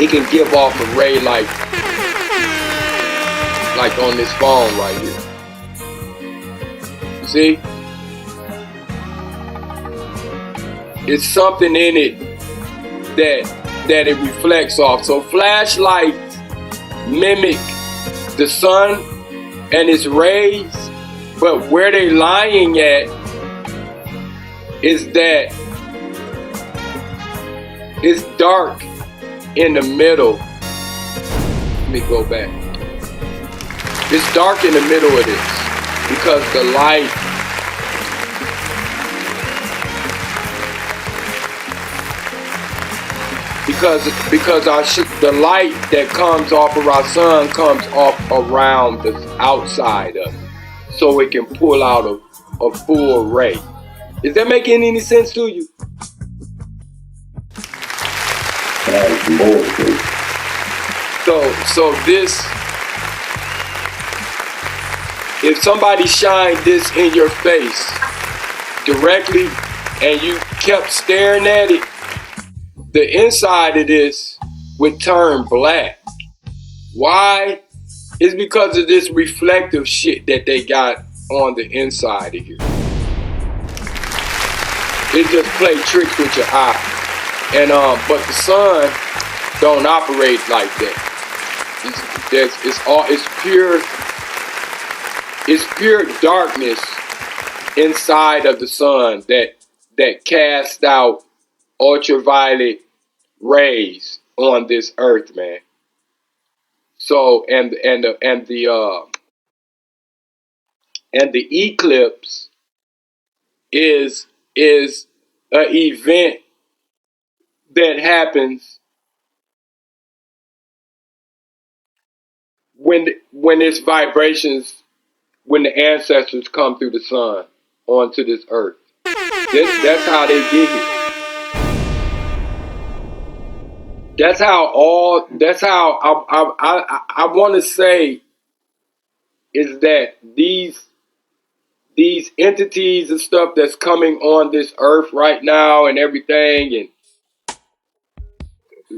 can give off a ray like on this phone right here. See? It's something in it that it reflects off. So flashlights mimic the sun and its rays, but where they lying at is that it's dark in the middle. Let me go back. It's dark in the middle of this because the light because the light that comes off of our sun comes off around the outside of it, so it can pull out a full ray. Is that making any sense to you? So this, if somebody shined this in your face directly and you kept staring at it, the inside of this would turn black. Why? It's because of this reflective shit that they got on the inside of here. It just play tricks with your eye. And but the sun don't operate like that. It's pure darkness inside of the sun that casts out ultraviolet rays on this earth, man. So and the eclipse is an event that happens when its vibrations, when the ancestors come through the sun onto this earth. That's how they get here. That's how I want to say is that these entities and stuff that's coming on this earth right now and everything, and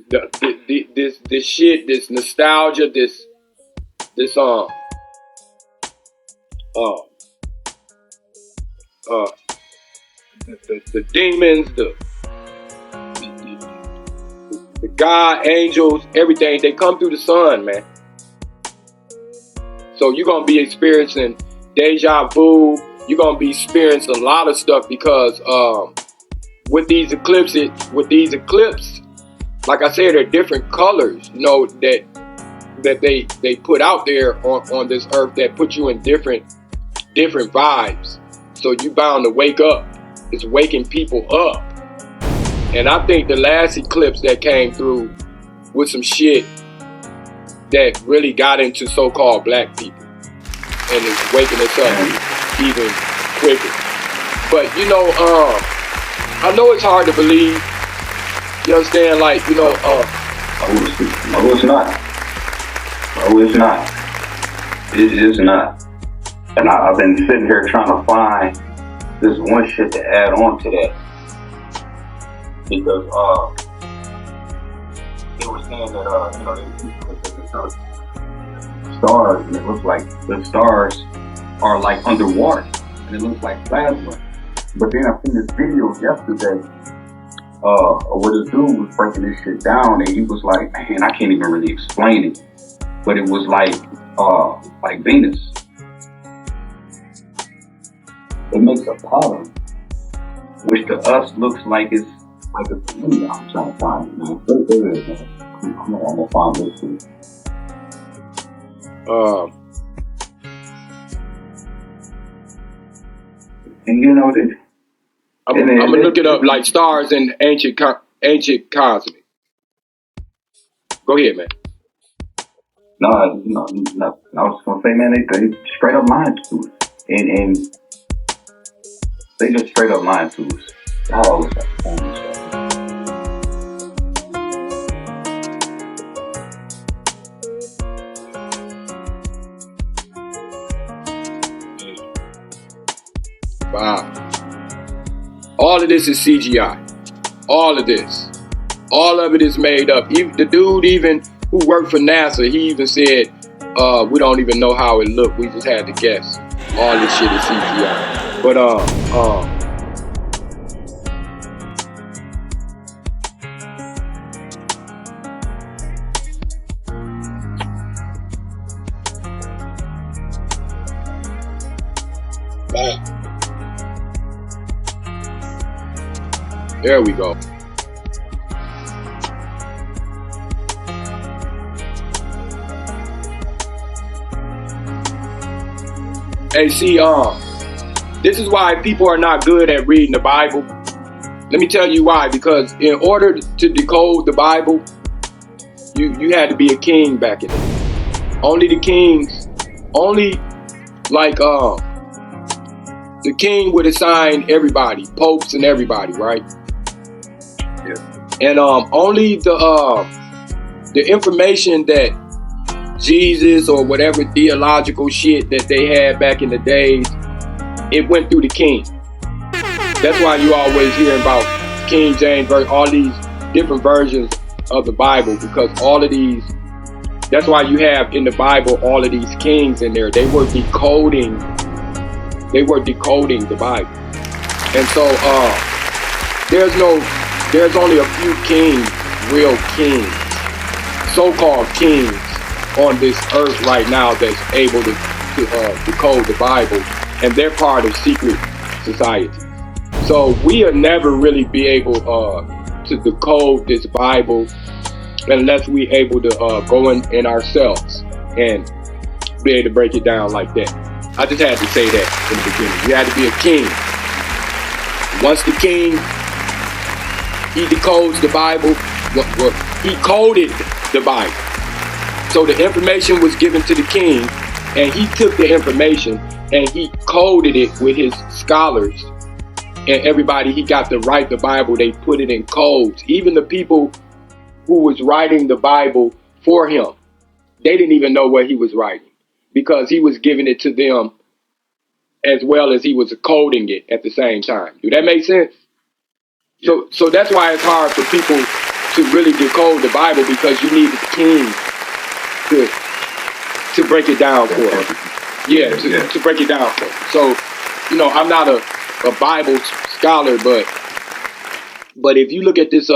this shit, this nostalgia, the demons, the God, angels, everything, they come through the sun, man. So you're going to be experiencing deja vu. You're going to be experiencing a lot of stuff because with these eclipses, like I said, they're different colors, you know, that they put out there on this earth that put you in different vibes. So you bound to wake up. It's waking people up. And I think the last eclipse that came through with some shit that really got into so-called black people and is waking us up even quicker. But you know, I know it's hard to believe. You understand? Like, you know, no, it's not. No, it's not. It is not. And I've been sitting here trying to find this one shit to add on to that. Because they were saying that you know, the stars, and it looks like the stars are like underwater, and it looks like plasma. But then I seen this video yesterday where this dude was breaking this shit down, and he was like, man, I can't even really explain it, but it was like Venus. It makes a pattern, which to us looks like it's like a community. I'm trying to find it, man. There it is, man. I'm gonna find this too. And you know that I'm gonna look it up, like stars in ancient cosmic. Go ahead, man. No, I was gonna say, man, they straight up lying to us, and they just straight up lying to us. Y'all always got to phone this stuff. All of this is CGI. All of this. All of it is made up. Even the dude who worked for NASA, he even said, we don't even know how it looked. We just had to guess. All this shit is CGI. But there we go. Hey, see, this is why people are not good at reading the Bible. Let me tell you why. Because in order to decode the Bible, you had to be a king back in the day. Only the kings, the king would assign everybody, popes and everybody, right? Yeah. And only the information that Jesus or whatever theological shit that they had back in the days, it went through the king. That's why you always hear about King James, all these different versions of the Bible, because all of these, that's why you have in the Bible all of these kings in there. They were decoding the Bible. And so there's only a few kings, real kings, so-called kings on this earth right now that's able to decode the Bible, and they're part of secret society. So we'll never really be able to decode this Bible unless we're able to go in ourselves and be able to break it down like that. I just had to say that in the beginning. You had to be a king. Once the king, he decodes the Bible, he coded the Bible. So the information was given to the king, and he took the information and he coded it with his scholars. And everybody, he got to write the Bible, they put it in codes. Even the people who was writing the Bible for him, they didn't even know what he was writing, because he was giving it to them as well as he was coding it at the same time. Do that make sense? So that's why it's hard for people to really decode the Bible, because you need the king to break it down for them. Yeah, to break it down for them. So, I'm not a Bible scholar, but if you look at this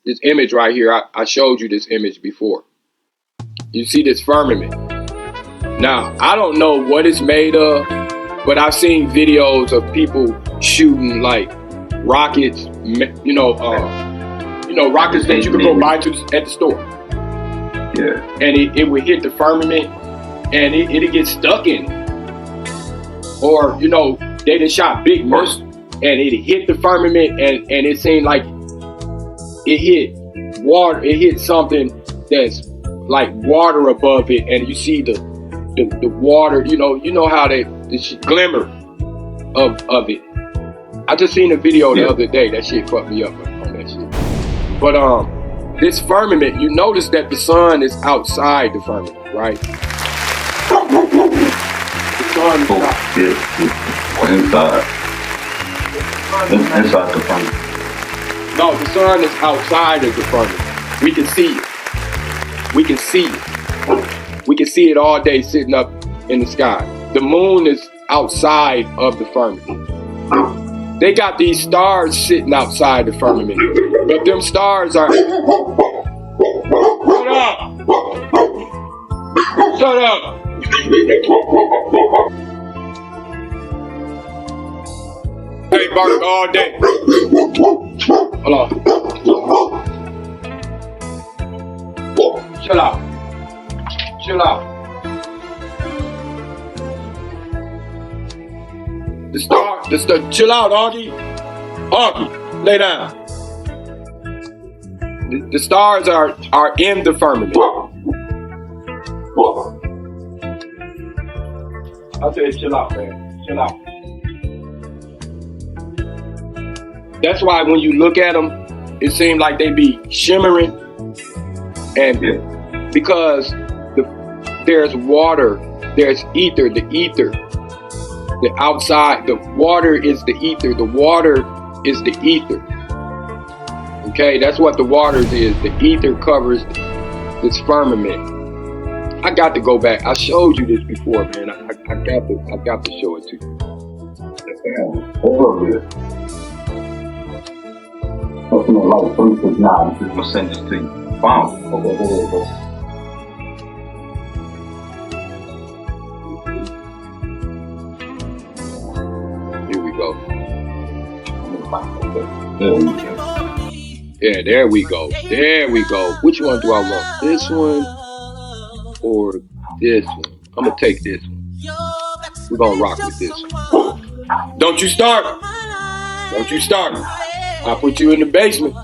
this image right here, I showed you this image before. You see this firmament. Now, I don't know what it's made of, but I've seen videos of people shooting like rockets, rockets that you could go buy at the store. Yeah. And it would hit the firmament and it'd get stuck in it. Or, they done shot big missiles and it hit the firmament and it seemed like it hit water. It hit something that's like water above it, and you see the water, how the glimmer of it. I just seen a video the other day. That shit fucked me up on that shit. But this firmament, you notice that the sun is outside the firmament, right? The sun is inside the firmament. No, the sun is outside of the firmament. We can see it. We can see it. We can see it all day sitting up in the sky. The moon is outside of the firmament. They got these stars sitting outside the firmament, but them stars are... Shut up! Shut up! They bark all day. Hold on. Chill out. Chill out. Chill out, Augie. Augie, lay down. The stars are in the firmament. I said chill out, man. Chill out. That's why when you look at them, it seems like they be shimmering. And because there's water, there's ether, the ether The outside, the water is the ether. The water is the ether. Okay, that's what the water is. The ether covers this firmament. I got to go back. I showed you this before, man. I got to show it to you. That's like 369. I'm gonna send this to you. Wow. Okay, here we go. Here we go. Yeah, there we go. There we go. Which one do I want? This one or this one? I'm gonna take this one. We're gonna rock with this one. Don't you start. Don't you start. I'll put you in the basement. You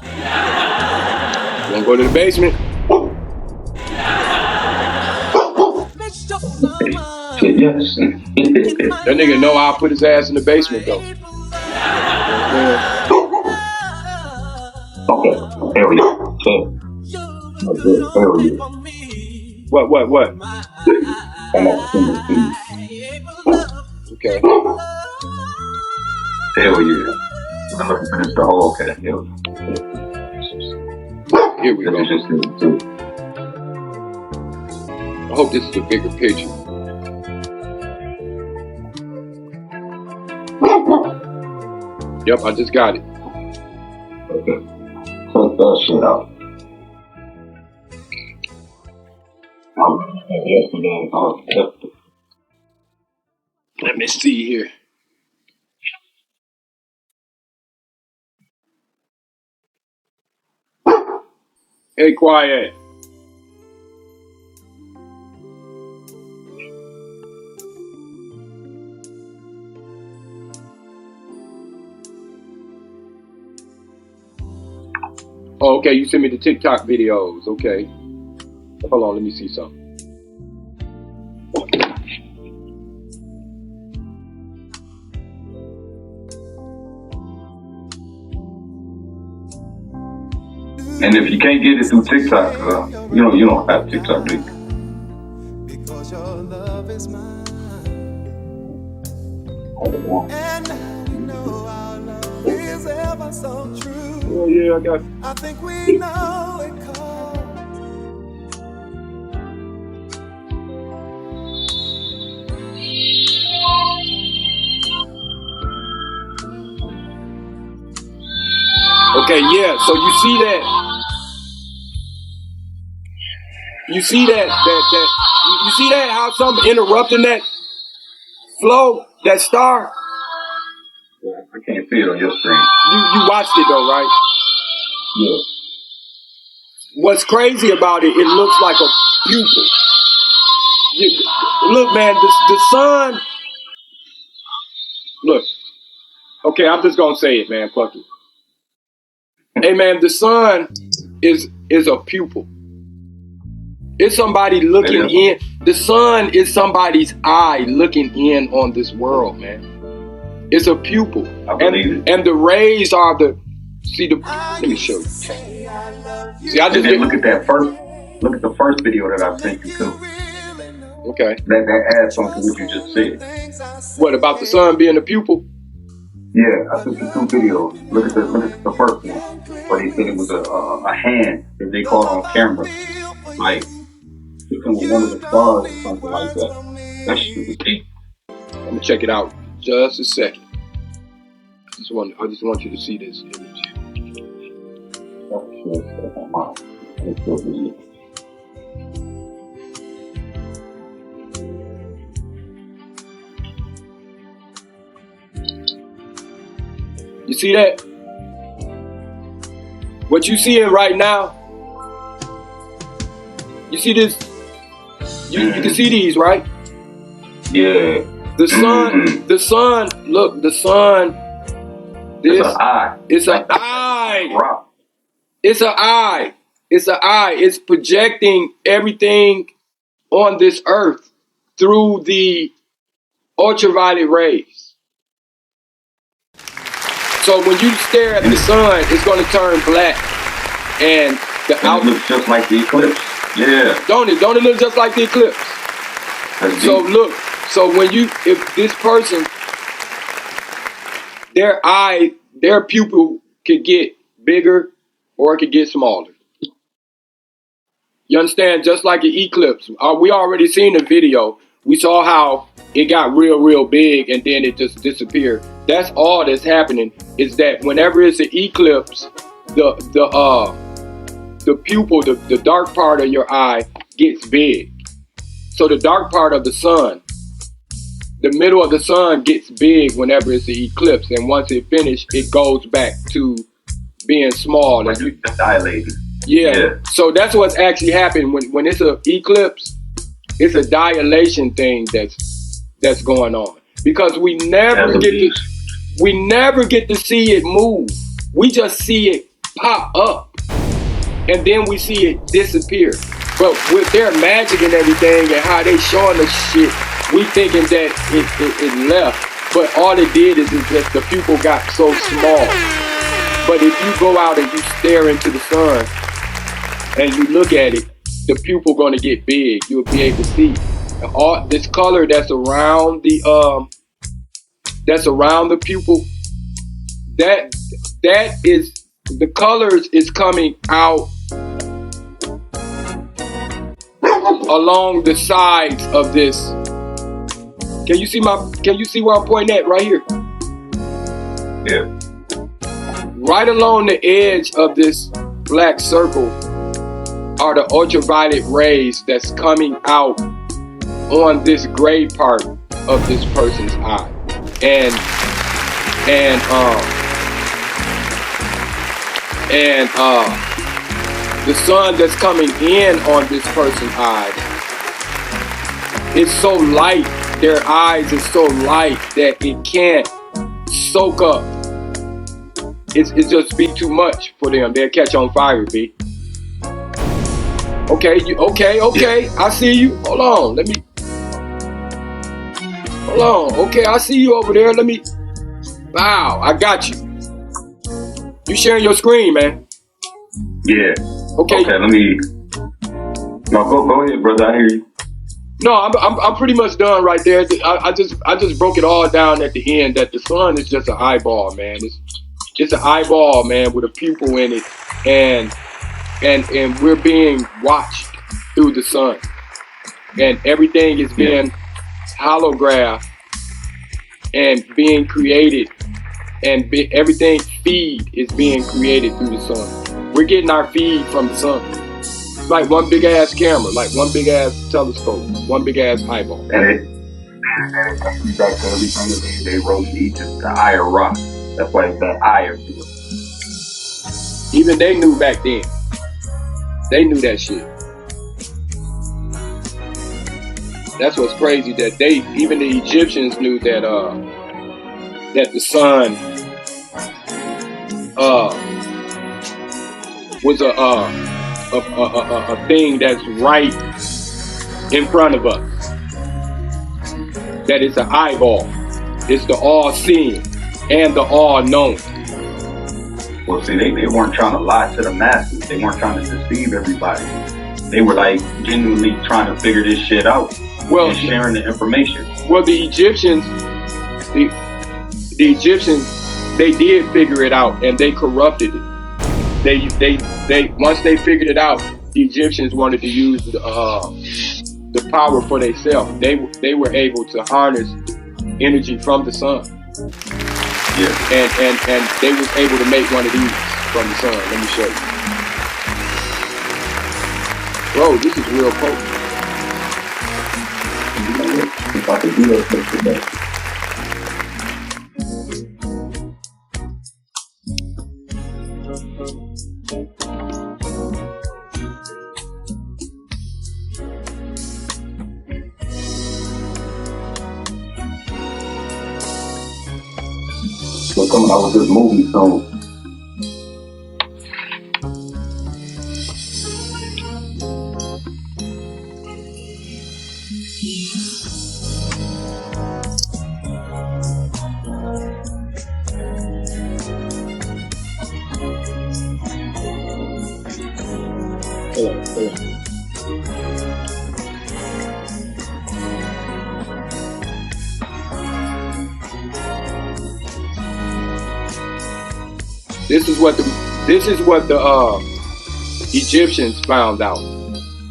wanna go to the basement? Yes. That nigga know I'll put his ass in the basement though. Okay, there we go. Okay, there we go. What? Okay. There we go. I'm looking for this the whole. Okay, here we go. I hope this is a bigger picture. Yep, I just got it. Okay. Check that shit out. Let me see here. Hey, quiet. Oh, okay, you sent me the TikTok videos. Okay. Hold on, let me see something. And if you can't get it through TikTok, you don't have TikTok, do you? Because your love is mine. And now we know our love is ever so true. Oh, yeah, I got it. I think we know it cold. Okay, yeah, so you see that. You see that you see that how something interrupting that flow, that star? I can't see it on your screen. You watched it though, right? Yeah. What's crazy about it, it looks like a pupil. Look, man, the sun. Look. Okay, I'm just gonna say it, man. Fuck it. Hey, man, the sun is a pupil. It's somebody looking in. The sun is somebody's eye looking in on this world, man. It's a pupil. I believe it. And the rays are the. See the. Let me show you. See, I just look at that first. Look at the first video that I sent you too. Okay. That adds something to what you just said. What about the sun being a pupil? Yeah, I sent you 2 videos. Look at the first one, where they said it was a hand that they caught on camera, like with one of the stars or something like that. That shit was deep. I'm gonna check it out just a second. I just want you to see this image. You see that? What you seeing right now? You see this? You can see these, right? Yeah. The sun, look, the sun. It's an eye. It's an eye. It's an eye. It's an eye. It's projecting everything on this earth through the ultraviolet rays. So when you stare at the sun, it's going to turn black. And the it looks just like the eclipse. Yeah. Don't it look just like the eclipse? So look, so if this person their pupil could get bigger or it could get smaller. You understand? Just like an eclipse. We already seen the video. We saw how it got real big and then it just disappeared. That's all that's happening, is that whenever it's an eclipse, the pupil, the dark part of your eye gets big. So the dark part of the sun, the middle of the sun gets big whenever it's an eclipse, and once it finishes, it goes back to being small. Like you dilated. Yeah. So that's what's actually happening when it's an eclipse. It's a dilation thing that's going on, because we never get to see it move. We just see it pop up, and then we see it disappear. But with their magic and everything and how they showing us shit, we thinking that it left. But all it did is that the pupil got so small. But if you go out and you stare into the sun and you look at it, the pupil gonna get big. You'll be able to see all this color that's around the pupil. That is the colors is coming out along the sides of this. Can you see where I'm pointing at right here? Yeah. Right along the edge of this black circle are the ultraviolet rays that's coming out on this gray part of this person's eye. And the sun that's coming in on this person's eyes, it's so light, their eyes is so light that it can't soak up. It's just be too much for them. They'll catch on fire, B. Okay, I see you. Hold on. Okay, I see you over there. Wow, I got you. You sharing your screen, man. Yeah. Okay, let me. No, go ahead, brother. I hear you. No, I'm pretty much done right there. I just broke it all down at the end that the sun is just an eyeball, man. It's an eyeball, man, with a pupil in it, and we're being watched through the sun, and everything is being holographed and being created, and everything feed is being created through the sun. We're getting our feed from the sun. It's like one big ass camera, like one big ass telescope, one big ass eyeball. And it takes me back to everything they wrote in Egypt, the Eye of Ra. That's why it's that eye of you. Even they knew back then. They knew that shit. That's what's crazy, that even the Egyptians knew that that the sun was a thing that's right in front of us. That it's an eyeball. It's the all-seeing and the all-knowing. Well, see, they weren't trying to lie to the masses. They weren't trying to deceive everybody. They were like genuinely trying to figure this shit out and sharing the information. Well, the Egyptians, they did figure it out and they corrupted it. They once they figured it out, the Egyptians wanted to use the power for themselves. They were able to harness energy from the sun. Yeah. And they was able to make one of these from the sun. Let me show you. Bro, this is real potent. If I could do those things today. So coming out with this movie soon. This is what the Egyptians found out.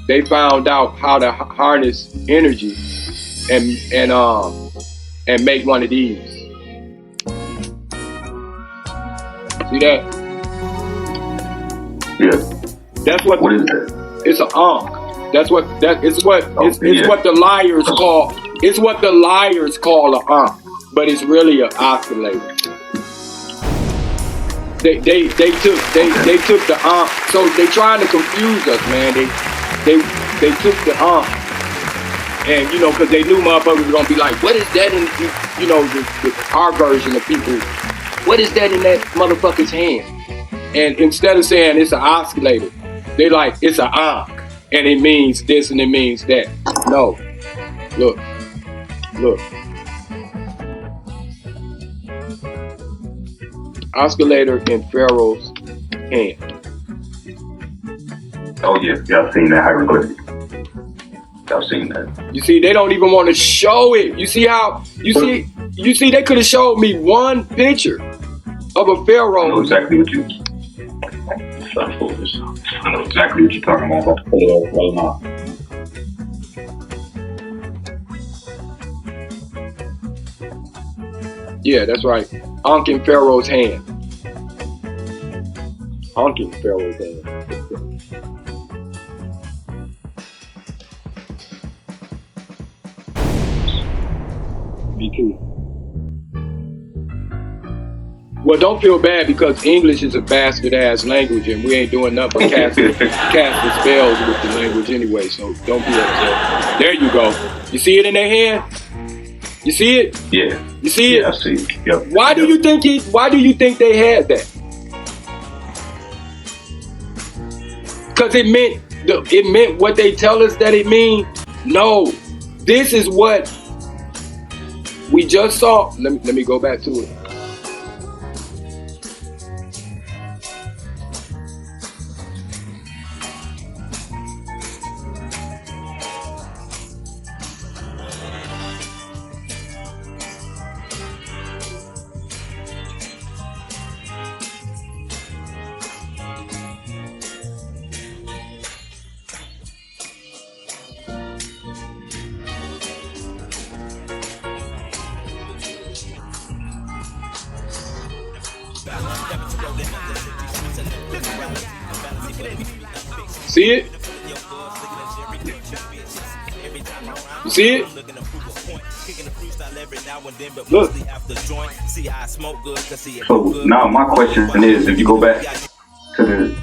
They found out how to harness energy and make one of these. See that? Yeah. That's what. What is that? It's an ankh. It's what the liars call. It's what the liars call an ankh, but it's really an oscillator. They took the ankh. So they trying to confuse us, man. They took the ankh, and you know, because they knew motherfuckers were gonna be like, what is that in our version of people? What is that in that motherfucker's hand? And instead of saying it's an oscillator, they like it's an ankh, and it means this and it means that. No, look. Oscillator in Pharaoh's hand. Oh yeah, I've seen that hieroglyphic. I've seen that. You see, they don't even want to show it. You see how? You see, they could have showed me one picture of a pharaoh. I know exactly what you. I know exactly what you're talking about. I'm about to pull it up right now. Yeah, that's right. Ankh in Pharaoh's hand. Ankh in Pharaoh's hand. Me too. Well, don't feel bad because English is a bastard ass language and we ain't doing nothing but casting spells with the language anyway, so don't be upset. There you go. You see it in their hand? You see it? Yeah. You see it? I see it. Yep. Why do you think they had that? Because it meant what they tell us that it means? No. This is what we just saw. Let me go back to it. See it? You see it? Look. So now my question is, if you go back to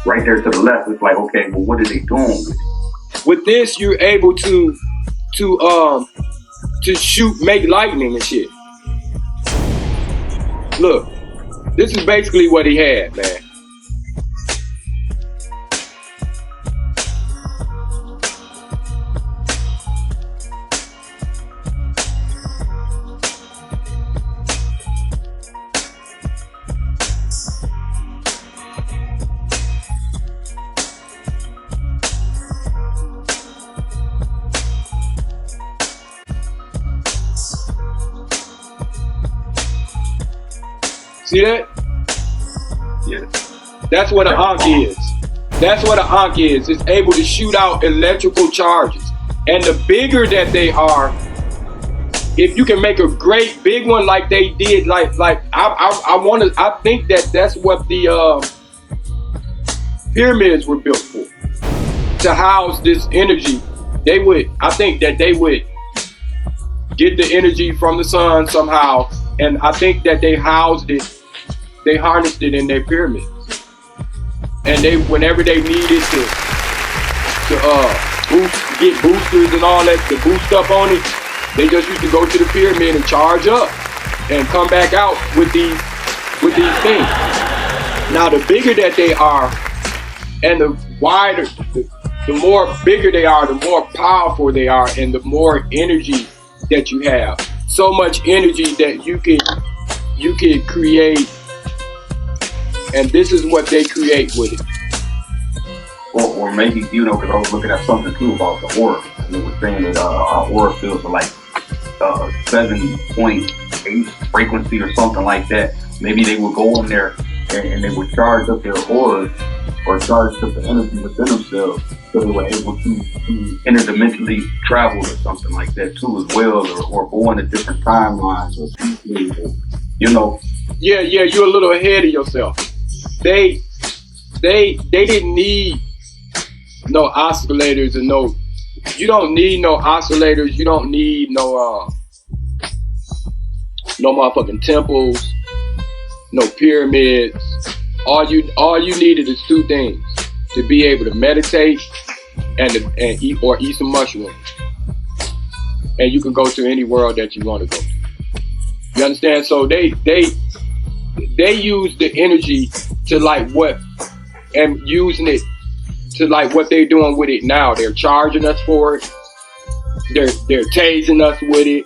right there to the left, it's like, okay, well, what are they doing with it? With this, you're able to shoot, make lightning and shit. Look, this is basically what he had, man. See that? Yeah. That's what an ankh is. That's what an ankh is. It's able to shoot out electrical charges. And the bigger that they are, if you can make a great big one like they did, I think that's what the pyramids were built for. To house this energy. I think that they would get the energy from the sun somehow. And I think that they they harnessed it in their pyramids. And whenever they needed to get boosters and all that, to boost up on it, they just used to go to the pyramid and charge up and come back out with these things. Now the bigger that they are, and the wider, the more bigger they are, the more powerful they are, and the more energy that you have. So much energy that you could create, and this is what they create with it. Or maybe, because I was looking at something too about the aura, and it was saying that our aura fields are like 7.8 8 frequency or something like that. Maybe they would go in there and they would charge up their auras or charge up the energy within themselves, so they were able to interdimensionally travel or something like that too as well, or go into different timelines or you know. Yeah, you're a little ahead of yourself. They didn't need no oscillators and you don't need no oscillators, you don't need no motherfucking temples, no pyramids. All you needed is 2 things: to be able to meditate and eat some mushrooms. And you can go to any world that you want to go to. You understand? So they use the energy to like what, and using it to like what they're doing with it now. They're charging us for it. They're tasing us with it.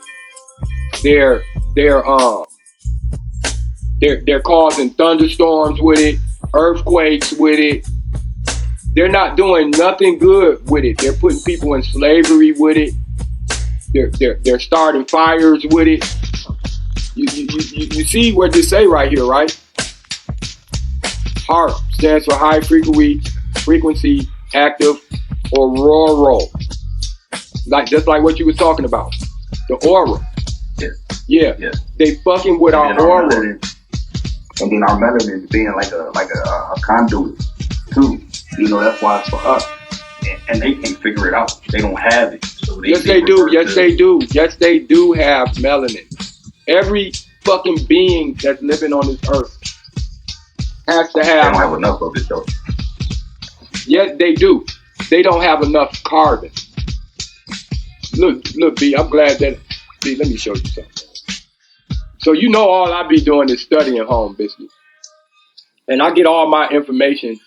They're causing thunderstorms with it, earthquakes with it. They're not doing nothing good with it. They're putting people in slavery with it. They're starting fires with it. You see what they say right here, right? HAARP stands for high frequency active auroral. Just like what you were talking about. The aura. Yeah. They fucking with our aura. And then our melanin being like a conduit too. You know, that's why it's for us. And they can't figure it out. They don't have it. So Yes, they do. Yes, they do. Yes, they do have melanin. Every fucking being that's living on this earth has to have. They don't have enough of it though. Yes, they do. They don't have enough carbon. Look, B, I'm glad that. B, let me show you something. So you know all I be doing is studying home business. And I get all my information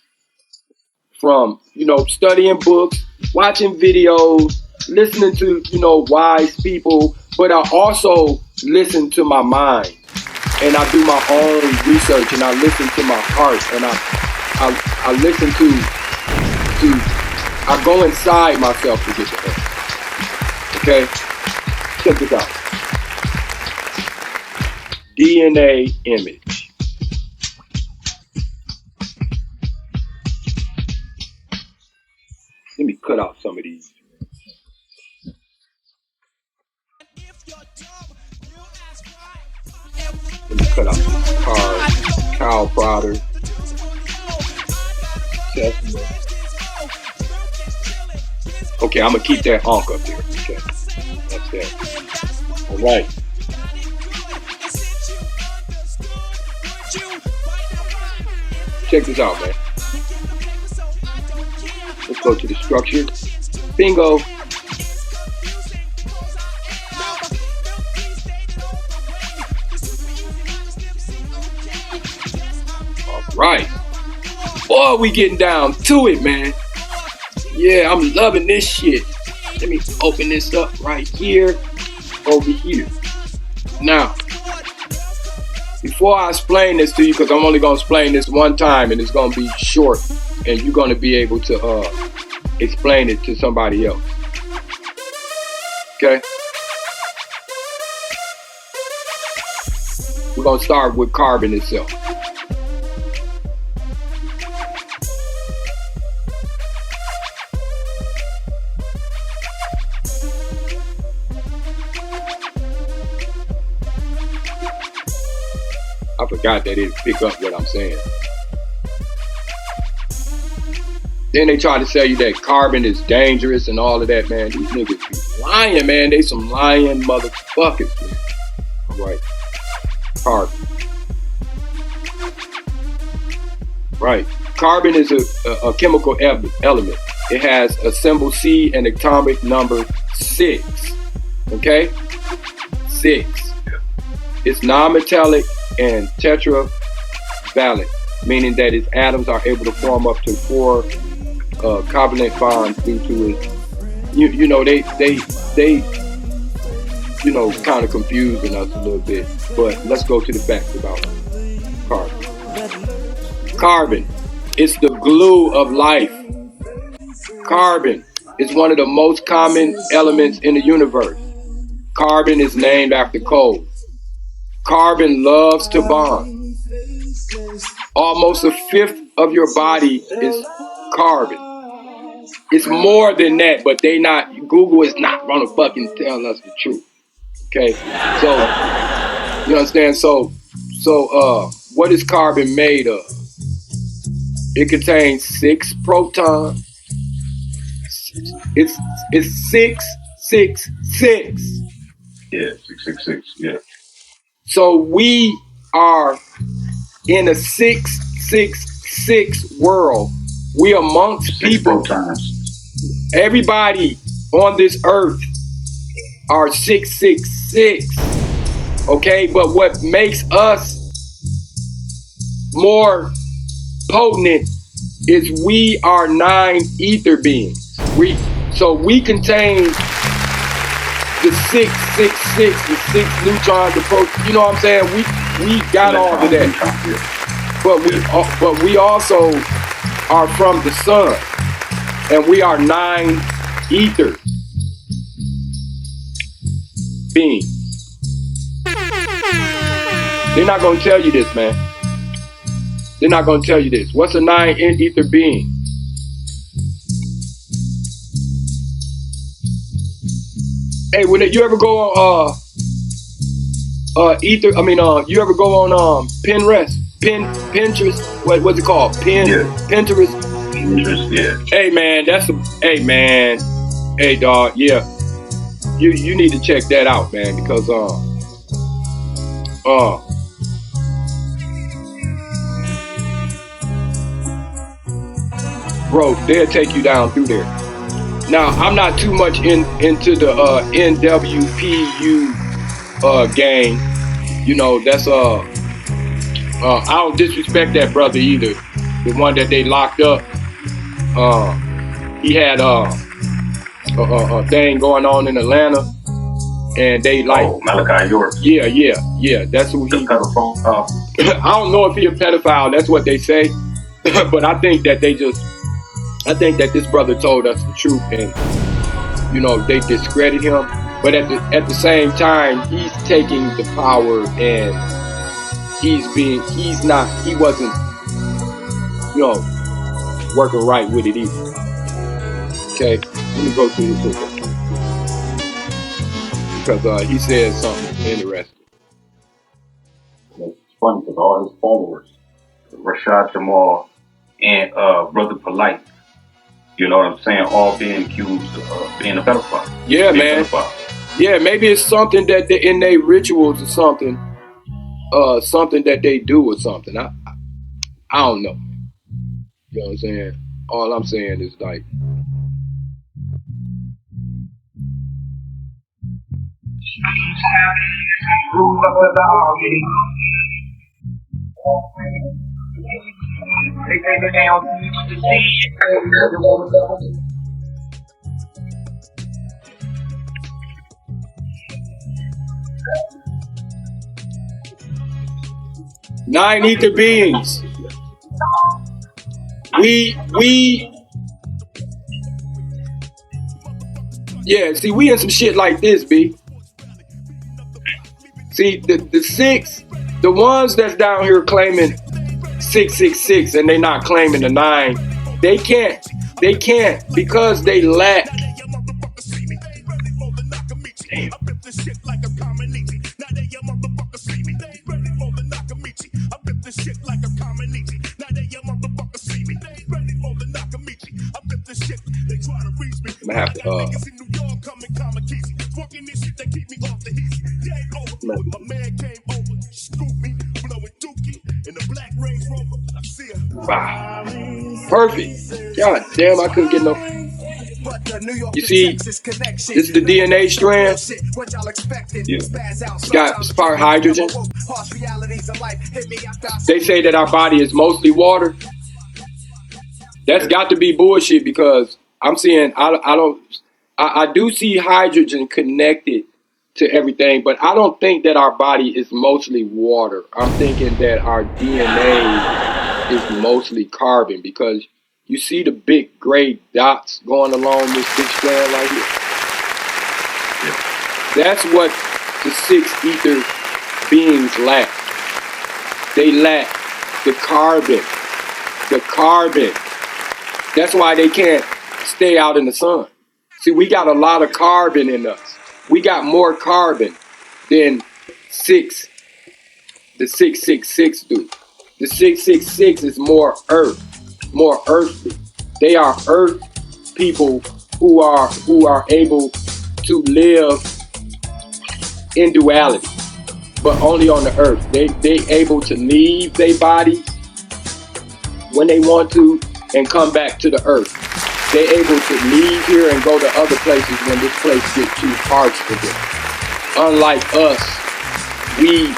from, studying books, watching videos, listening to, wise people, but I also listen to my mind and I do my own research and I listen to my heart and I listen I go inside myself to get the earth. Okay? Check this out. DNA image. Let me cut out some of these. Let me cut out some cars. Cow Prodder. Tesla. Okay, I'm gonna keep that honk up there. Okay, that's that. All right. Check this out, man. Let's go to the structure. Bingo. All right. Boy, we getting down to it, man. Yeah, I'm loving this shit. Let me open this up right here, over here. Now, before I explain this to you, because I'm only going to explain this one time and it's going to be short and you're going to be able to explain it to somebody else. Okay? We're going to start with carbon itself. I forgot that it pick up what I'm saying. Then they try to tell you that carbon is dangerous and all of that, man. These niggas be lying, man. They some lying motherfuckers, man. All right. Carbon. Right. Carbon is a chemical element. It has a symbol C and atomic number 6. Okay? 6. It's non-metallic and tetravalent, meaning that its atoms are able to form up to 4 covalent bonds due to it. They kind of confusing us a little bit, but let's go to the facts about carbon. Carbon, it's the glue of life. Carbon is one of the most common elements in the universe. Carbon is named after coal. Carbon loves to bond. Almost a fifth of your body is carbon. It's more than that, but Google is not gonna fucking tell us the truth. Okay, so you understand? So what is carbon made of? It contains 6 protons. It's 666. Yeah, 666. Yeah. So we are in a 666 world. We amongst people. Everybody on this earth are 666. Okay, but what makes us more potent is we are 9 ether beings. So we contain the 666, the 6 neutrons, the protons. You know what I'm saying? We got all of that. But we also are from the sun, and we are 9 ether beings. They're not gonna tell you this, man. They're not gonna tell you this. What's a 9 ether being? Hey, you ever go on you ever go on Pinterest? What's it called? Pinterest. Pinterest, yeah. Hey man, hey dog, yeah. You need to check that out, man, because bro, they'll take you down through there. Now, I'm not too much into the NWPU gang. You know, that's I don't disrespect that brother either. The one that they locked up. He had a thing going on in Atlanta, and they Malachi York. Yeah. That's who he. I don't know if he a pedophile. That's what they say, but I think that this brother told us the truth, and you know they discredit him. But at the same time, he's taking the power, and he wasn't, you know, working right with it either. Okay, let me go through this because he said something interesting. It's funny because all his followers, Rashad Jamal and Brother Polite, you know what I'm saying, all being accused of being a pedophile. Yeah, man. Yeah, maybe it's something that in their rituals or something that they do or something. I don't know. You know what I'm saying? All I'm saying is like, nine ether beings. See, we in some shit like this, B. See, the 6, the ones that's down here claiming 666 and they not claiming the 9, they can't because they lack. Damn. I'm gonna have to wow. Perfect. God damn, I couldn't get no. You see, this is the DNA strand. Yeah. It's got spark hydrogen. They say that our body is mostly water. That's got to be bullshit because I'm seeing I do see hydrogen connected to everything, but I don't think that our body is mostly water. I'm thinking that our DNA is mostly carbon because you see the big gray dots going along this big strand right here. That's what the 6 ether beings lack. They lack the carbon. The carbon. That's why they can't stay out in the sun. See, we got a lot of carbon in us. We got more carbon than the 666 do. The 666 is more earth, more earthly. They are earth people who are able to live in duality, but only on the earth. They able to leave their bodies when they want to and come back to the earth. They able to leave here and go to other places when this place gets too harsh for them. Unlike us, we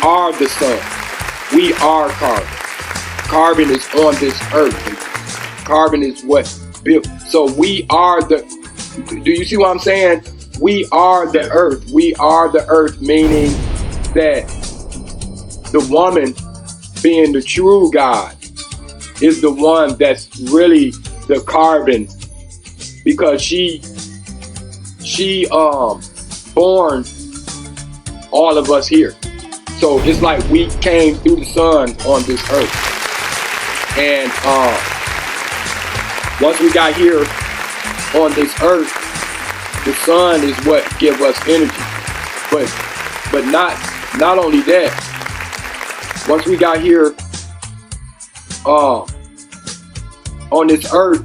are the sun. We are carbon. Carbon is on this earth. Carbon is what built. So we are the. Do you see what I'm saying? We are the earth. We are the earth, meaning that the woman, being the true God, is the one that's really the carbon, because she born all of us here. So it's like we came through the sun on this earth. And once we got here on this earth, the sun is what give us energy. But not only that, once we got here on this earth,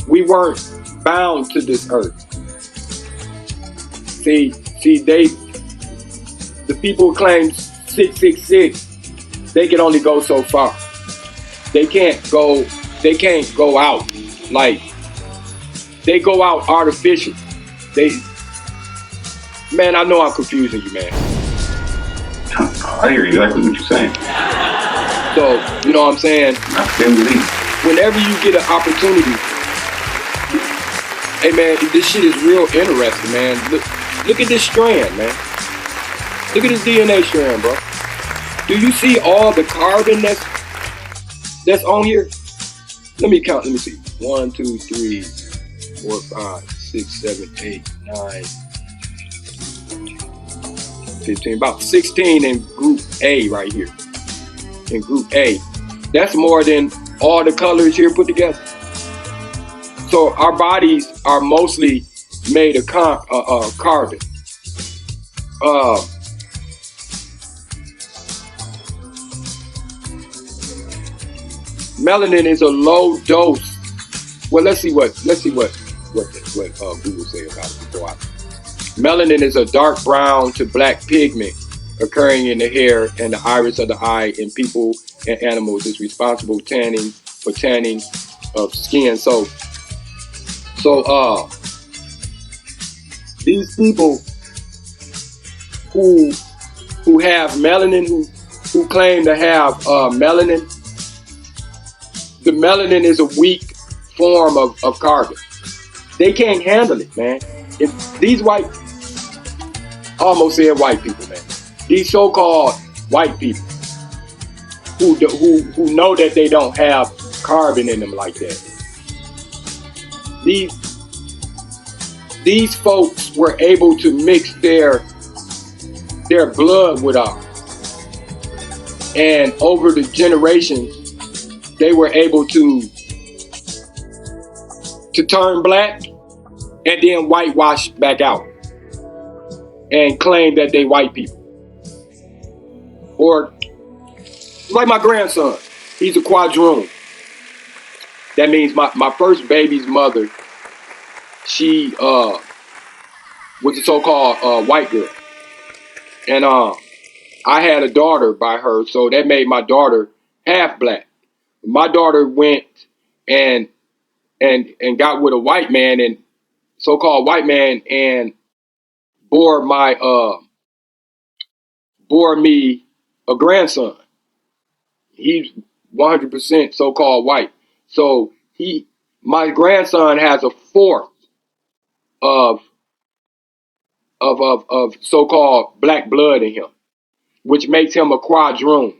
we weren't bound to this earth. See, the people who claim 666, they can only go so far. They can't go out. Like, they go out artificial. Man, I know I'm confusing you, man. I hear exactly what you're saying. So, you know what I'm saying? I can't believe it. Whenever you get an opportunity, hey man, this shit is real interesting, man. Look at this strand, man. Look at this DNA strand, bro. Do you see all the carbon that's on here? Let me count. Let me see. 1, 2, 3, 4, 5, 6, 7, 8, 9, 15. About 16 in group A right here. In group A. That's more than all the colors here put together. So our bodies are mostly made of carbon. Melanin is a low dose. Well, let's see what Google say about it before Melanin is a dark brown to black pigment occurring in the hair and the iris of the eye in people and animals. Is responsible for tanning of skin. So these people who have melanin, who claim to have melanin, the melanin is a weak form of carbon. They can't handle it, man. If these white, almost said white people, man. These so-called white people who know that they don't have carbon in them like that. These folks were able to mix their blood with ours. And over the generations, they were able to turn black and then whitewash back out and claim that they white people. Or like my grandson, he's a quadroon. That means my first baby's mother, she was a so-called white girl. And I had a daughter by her, so that made my daughter half black. My daughter went and got with a white man, and so-called white man, and bore me a grandson. He's 100% so-called white. So my grandson has a fourth of so-called black blood in him, which makes him a quadroon,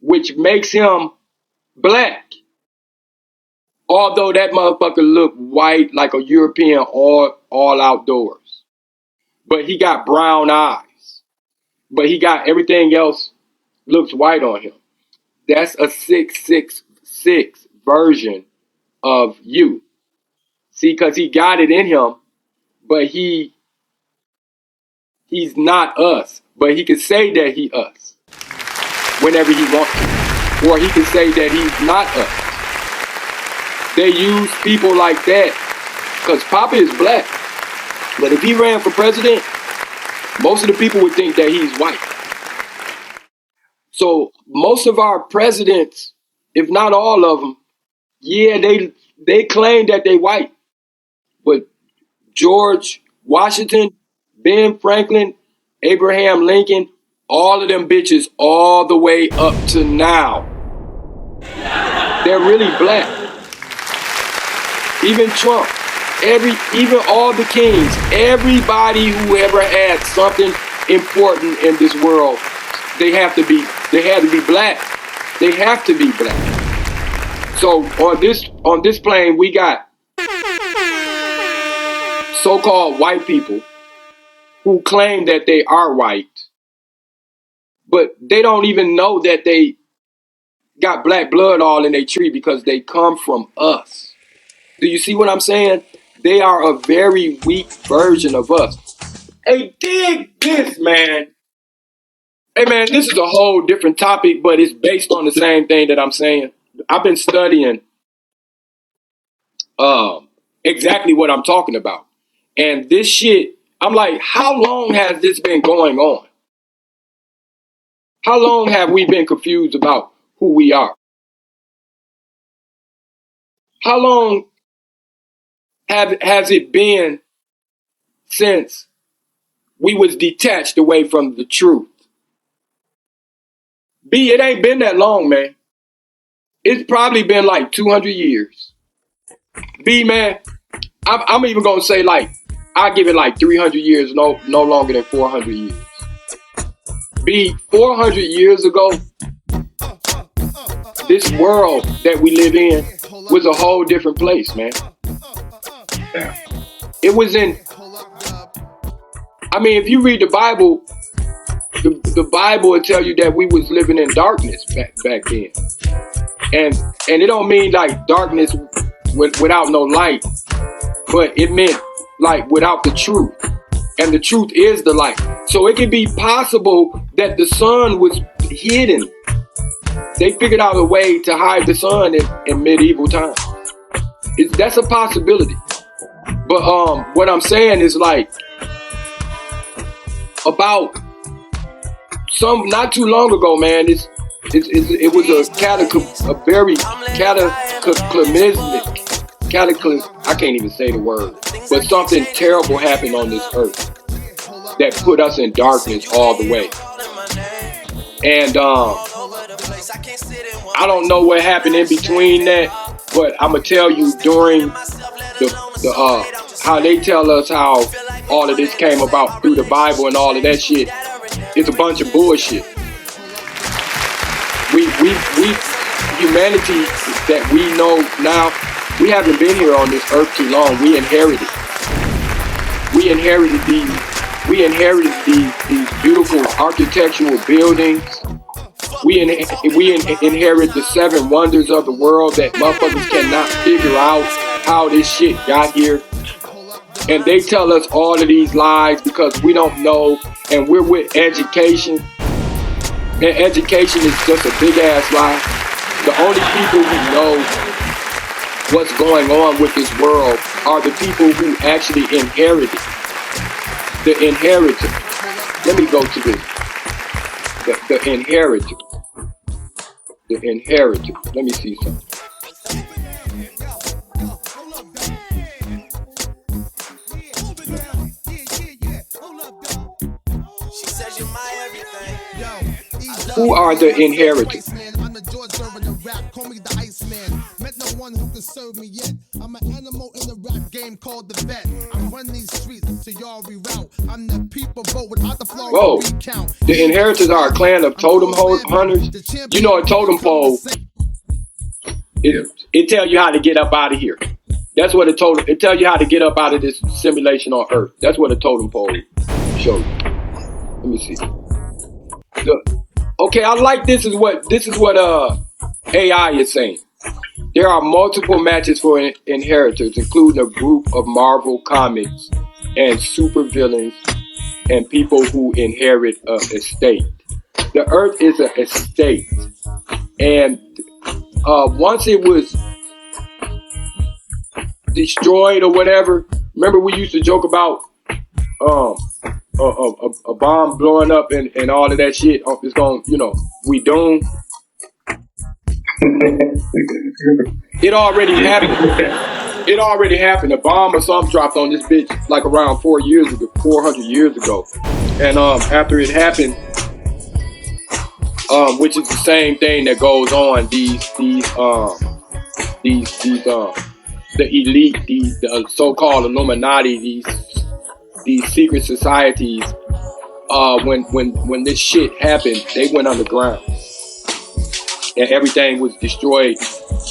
which makes him black. Although that motherfucker look white like a European all outdoors. But he got brown eyes. but he got everything else looks white on him. That's a 666 version of you. See, because he got it in him, but he's not us. But he can say that he us whenever he wants to. Or he can say that he's not us. They use people like that because Papa is black. But if he ran for president, most of the people would think that he's white. So most of our presidents, if not all of them, yeah, they claim that they white. But George Washington, Ben Franklin, Abraham Lincoln, all of them bitches all the way up to now, they're really black. Even Trump, even all the kings, everybody who ever had something important in this world, they had to be black. They have to be black. So on this plane, we got so-called white people who claim that they are white, but they don't even know that they got black blood all in their tree because they come from us. Do you see what I'm saying? They are a very weak version of us. Hey, dig this, man. Hey, man, this is a whole different topic, but it's based on the same thing that I'm saying. I've been studying exactly what I'm talking about. And this shit, I'm like, how long has this been going on? How long have we been confused about who we are? How long has it been since we was detached away from the truth? B, it ain't been that long, man. It's probably been like 200 years. B, man, I'm even gonna say like, I'll give it like 300 years, no longer than 400 years. B, 400 years ago, this world that we live in was a whole different place, man. It was in, I mean, if you read the Bible, the Bible will tell you that we was living in darkness back then. And it don't mean like darkness without no light, but it meant like without the truth. And the truth is the light. So it can be possible that the sun was hidden. They figured out a way to hide the sun in medieval times. That's a possibility. But what I'm saying is like about not too long ago, man. It was a very cataclysmic. I can't even say the word, but something terrible happened on this earth that put us in darkness all the way. And I don't know what happened in between that, but I'm gonna tell you during the how they tell us how all of this came about through the Bible and all of that shit. It's a bunch of bullshit. We humanity that we know now, we haven't been here on this earth too long. We inherited these beautiful architectural buildings. We inherit the 7 wonders of the world that motherfuckers cannot figure out how this shit got here. And they tell us all of these lies because we don't know, and we're with education. And education is just a big ass lie. The only people who know what's going on with this world are the people who actually inherited. The inheritor. Let me go to this. The inheritor. The inheritor. Let me see something. Who are the inheritors? I'm an animal in the rap game called the vet. I run these streets so y'all reroute. I'm the people vote without the flow. Whoa. The inheritors are a clan of totem hunters. You know, a totem pole, it tell you how to get up out of here. That's what it tell you how to get up out of this simulation on Earth. That's what a totem pole shows you. Let me see. Okay, I like this is what AI is saying. There are multiple matches for inheritors, including a group of Marvel comics and supervillains and people who inherit an estate. The Earth is an estate, and once it was destroyed or whatever, remember we used to joke about a bomb blowing up and all of that shit. It's going, we doomed. It already happened. It already happened. A bomb or something dropped on this bitch like around 400 years ago. And after it happened, which is the same thing that goes on, the elite, the so-called Illuminati, these secret societies, when this shit happened, they went underground. And everything was destroyed.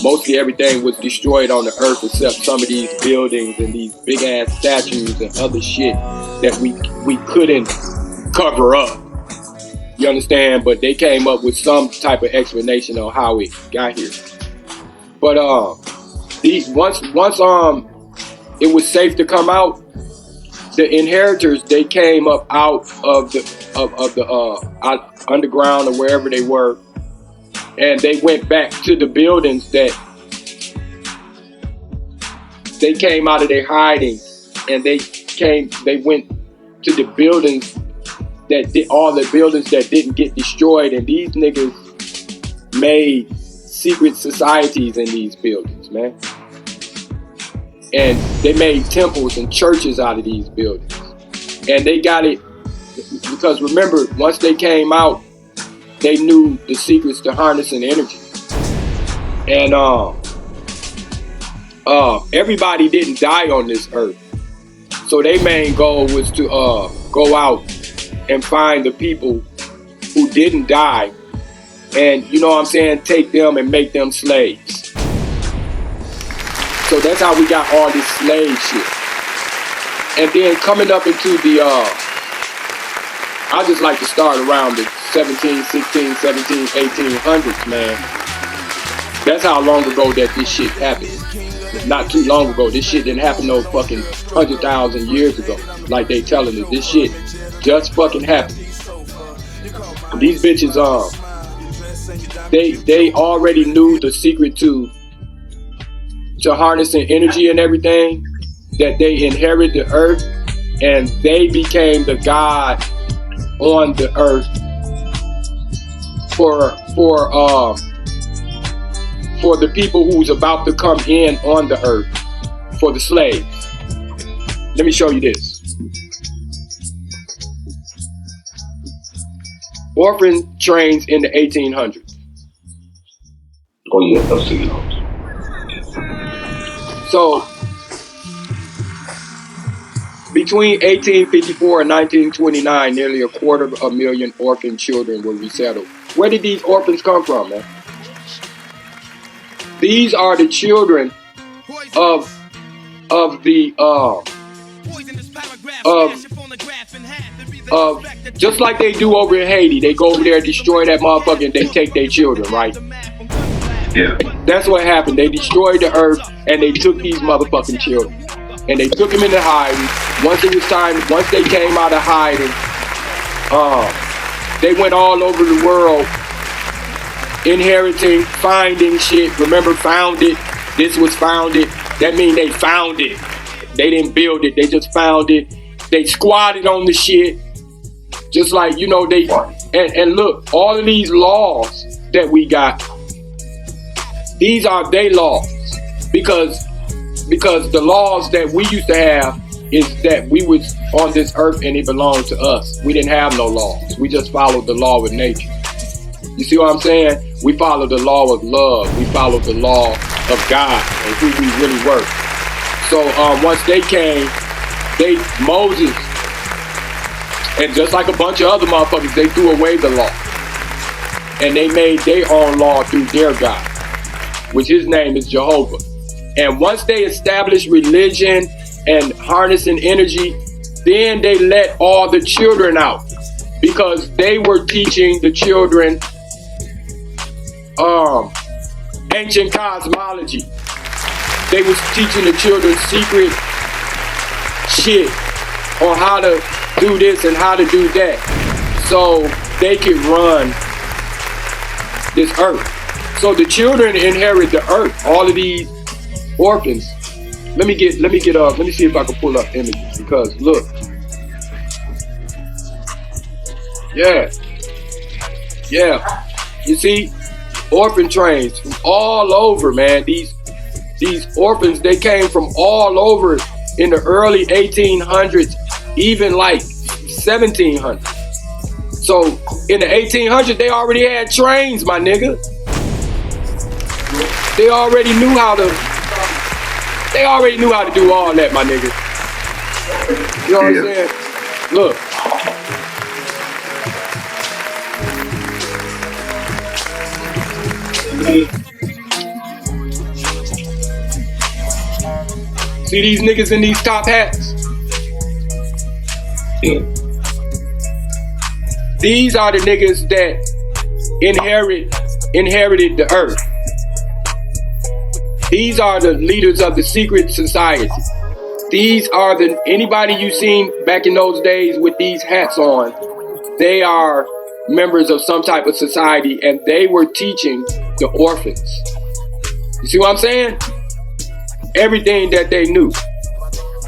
Mostly everything was destroyed on the earth except some of these buildings and these big ass statues and other shit that we couldn't cover up. You understand? But they came up with some type of explanation on how it got here. But once it was safe to come out, the inheritors, they came up out of the underground or wherever they were. And they went back to the buildings that they came out of their hiding, and they went to the buildings all the buildings that didn't get destroyed, and these niggas made secret societies in these buildings, man. And they made temples and churches out of these buildings. And they got it because remember, once they came out, they knew the secrets to harnessing energy. And everybody didn't die on this earth. So their main goal was to go out and find the people who didn't die and, you know what I'm saying, take them and make them slaves. So that's how we got all this slave shit. And then coming up into the, I just like to start around the 17, 16, 17, 1800s, man. That's how long ago that this shit happened. It's not too long ago. This shit didn't happen no fucking 100,000 years ago. Like they telling us. This shit just fucking happened. These bitches, they already knew the secret to harnessing energy and everything, that they inherited the earth and they became the god on the earth for the people who's about to come in on the earth, for the slaves. Let me show you this. Orphan trains in the 1800s. Oh yeah, I've seen those. So, between 1854 and 1929, nearly 250,000 orphan children were resettled. Where did these orphans come from, man? These are the children of just like they do over in Haiti. They go over there, destroy that motherfucker, and they take their children, right? Yeah. That's what happened. They destroyed the earth and they took these motherfucking children. And they took them into hiding. Once it was time, once they came out of hiding, they went all over the world, inheriting, finding shit. Remember, found it. This was founded. That means they found it. They didn't build it. They just found it. They squatted on the shit. Just like, you know, they, and look, all of these laws that we got, these are their laws. Because the laws that we used to have is that we was on this earth and it belonged to us. We didn't have no laws. We just followed the law of nature. You see what I'm saying? We followed the law of love. We followed the law of God and who we really were. So once they came, Moses, and just like a bunch of other motherfuckers, they threw away the law. And they made their own law through their God, which his name is Jehovah. And once they established religion and harnessing energy, then they let all the children out. because they were teaching the children ancient cosmology. They was teaching the children secret shit on how to do this and how to do that, so they could run this earth. So the children inherit the earth. All of these orphans. Let me see if I can pull up images, because look. Yeah. You see, orphan trains from all over, man. These orphans, they came from all over in the early 1800s, even like 1700s. So in the 1800s, they already had trains, my nigga. They already knew how to do all that, my nigga. You know what I'm saying? Look. See these niggas in these top hats? These are the niggas that inherited the earth. These are the leaders of the secret society. These are anybody you seen back in those days with these hats on, they are members of some type of society, and they were teaching the orphans. You see what I'm saying? Everything that they knew.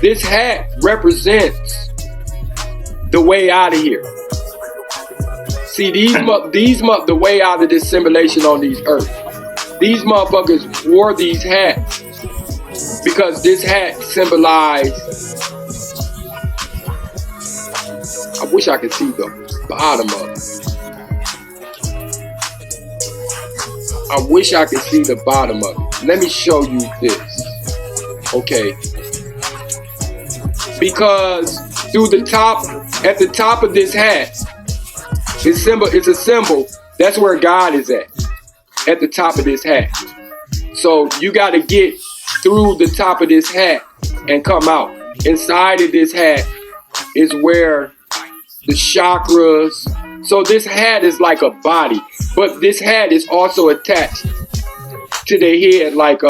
This hat represents the way out of here. See, the way out of this simulation on these earth. These motherfuckers wore these hats because this hat symbolized. I wish I could see the bottom of it. I wish I could see the bottom of it. Let me show you this. Okay. Because through the top, at the top of this hat, it's a symbol. That's where God is at the top of this hat. So you got to get through the top of this hat and come out. Inside of this hat is where the chakras. So this hat is like a body, but this hat is also attached to the head like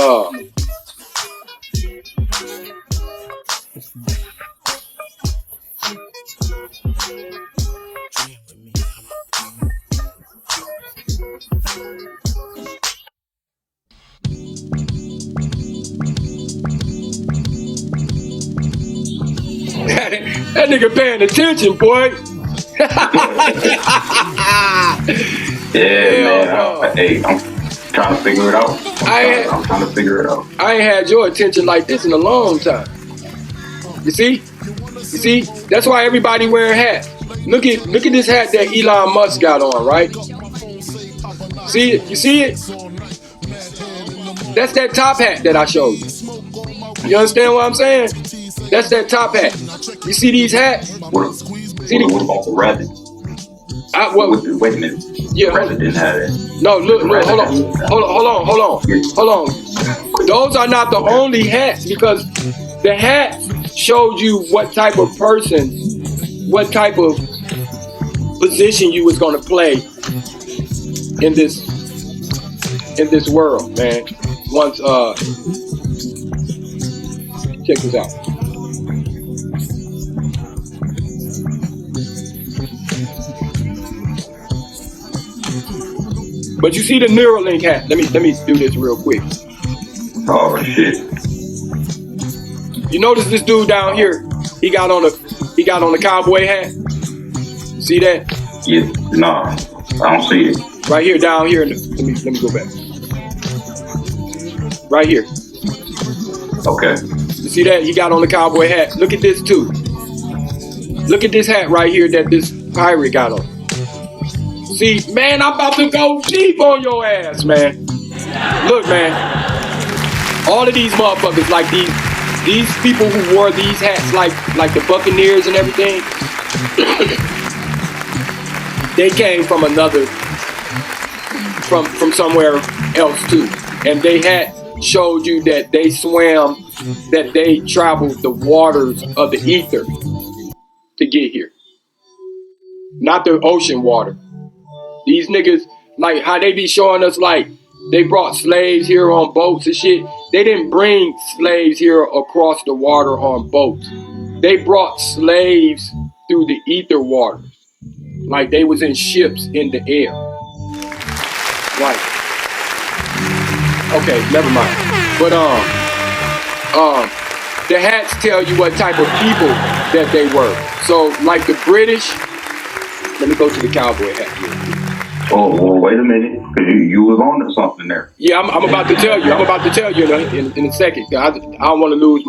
that nigga paying attention, boy. Man. I'm trying to figure it out. I'm trying to figure it out. I ain't had your attention like this in a long time. You see? That's why everybody wearing hats. Look at this hat that Elon Musk got on, right? See it? You see it? That's that top hat that I showed you. You understand what I'm saying? That's that top hat. You see these hats? What about the rabbit? Wait a minute. Yeah, the rabbit didn't have it. No, look, hold on. Those are not the only hats, because the hats showed you what type of person, what type of position you was gonna play in this world, man. Once check this out. But you see the Neuralink hat. Let me do this real quick. Oh shit. You notice this dude down here, he got on a cowboy hat. See that? Yeah, nah, I don't see it. Right here, down here. Let me go back. Right here. Okay. You see that? He got on the cowboy hat. Look at this too. Look at this hat right here that this pirate got on. See, man, I'm about to go deep on your ass, man. Look, man. All of these motherfuckers, like these people who wore these hats, like the Buccaneers and everything, they came from from somewhere else too. And they had showed you that they swam, that they traveled the waters of the ether to get here. not the ocean water. These niggas, like how they be showing us like they brought slaves here on boats and shit. They didn't bring slaves here across the water on boats. They brought slaves through the ether waters. Like they was in ships in the air. Like, okay, never mind. But the hats tell you what type of people that they were. So like the British, let me go to the cowboy hat here. Oh, well, wait a minute. You was on to something there. Yeah, I'm about to tell you. I'm about to tell you in a second. I don't want to lose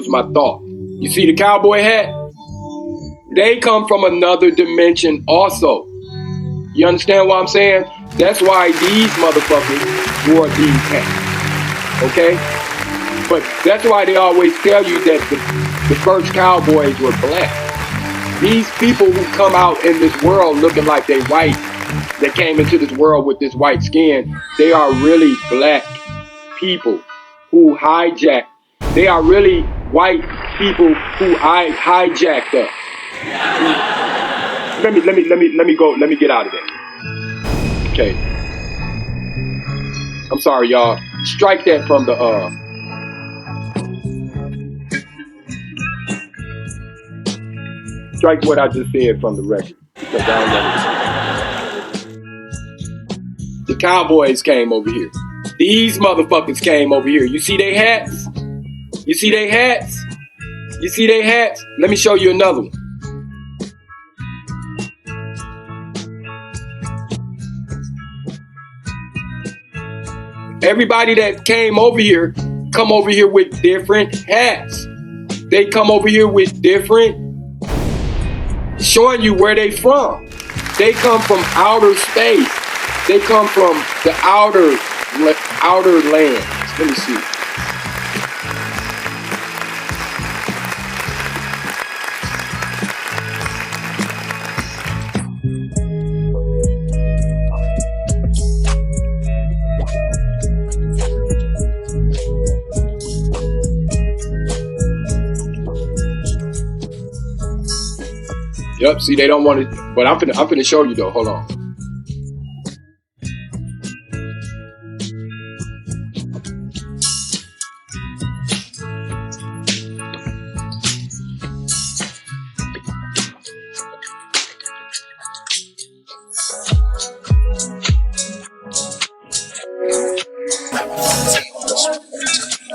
my thought. You see the cowboy hat? They come from another dimension also. You understand what I'm saying? That's why these motherfuckers wore these hats. Okay? But that's why they always tell you that the first cowboys were black. These people who come out in this world looking like they white, that came into this world with this white skin, they are really black people who hijacked. They are really white people who hijacked us. Let me go. Let me get out of there. Okay. I'm sorry, y'all. Strike that from the strike what I just said from the record. Because I don't know. The cowboys came over here. These motherfuckers came over here. You see they hats? You see they hats? You see they hats? Let me show you another one. Everybody that came over here, come over here with different hats. They come over here with different, showing you where they from. They come from outer space. They come from the outer lands. Let me see. Yep, see, they don't want it, but I'm finna show you though. Hold on.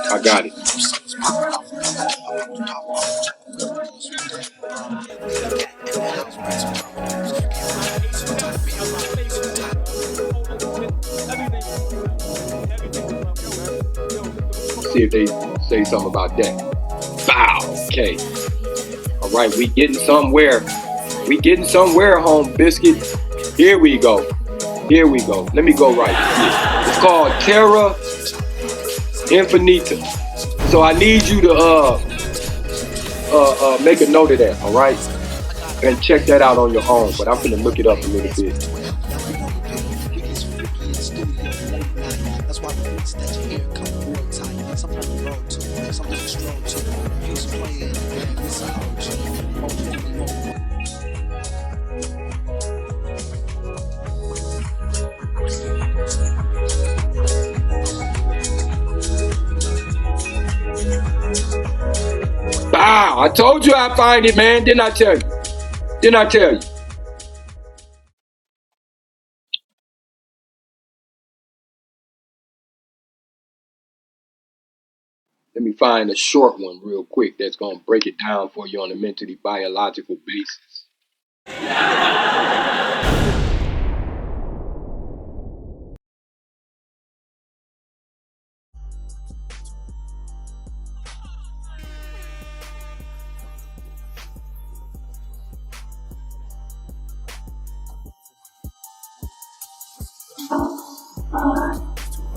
I got it. See if they say something about that. Bow. Okay. All right, we getting somewhere. We getting somewhere, home biscuit. Here we go. Here we go. Let me go right here. It's called Terra Infinita. So I need you to make a note of that, all right? And check that out on your own. But I'm gonna look it up a little bit. Wow, I told you I'd find it, man. Didn't I tell you? Didn't I tell you? Let me find a short one real quick that's going to break it down for you on a mentally biological basis.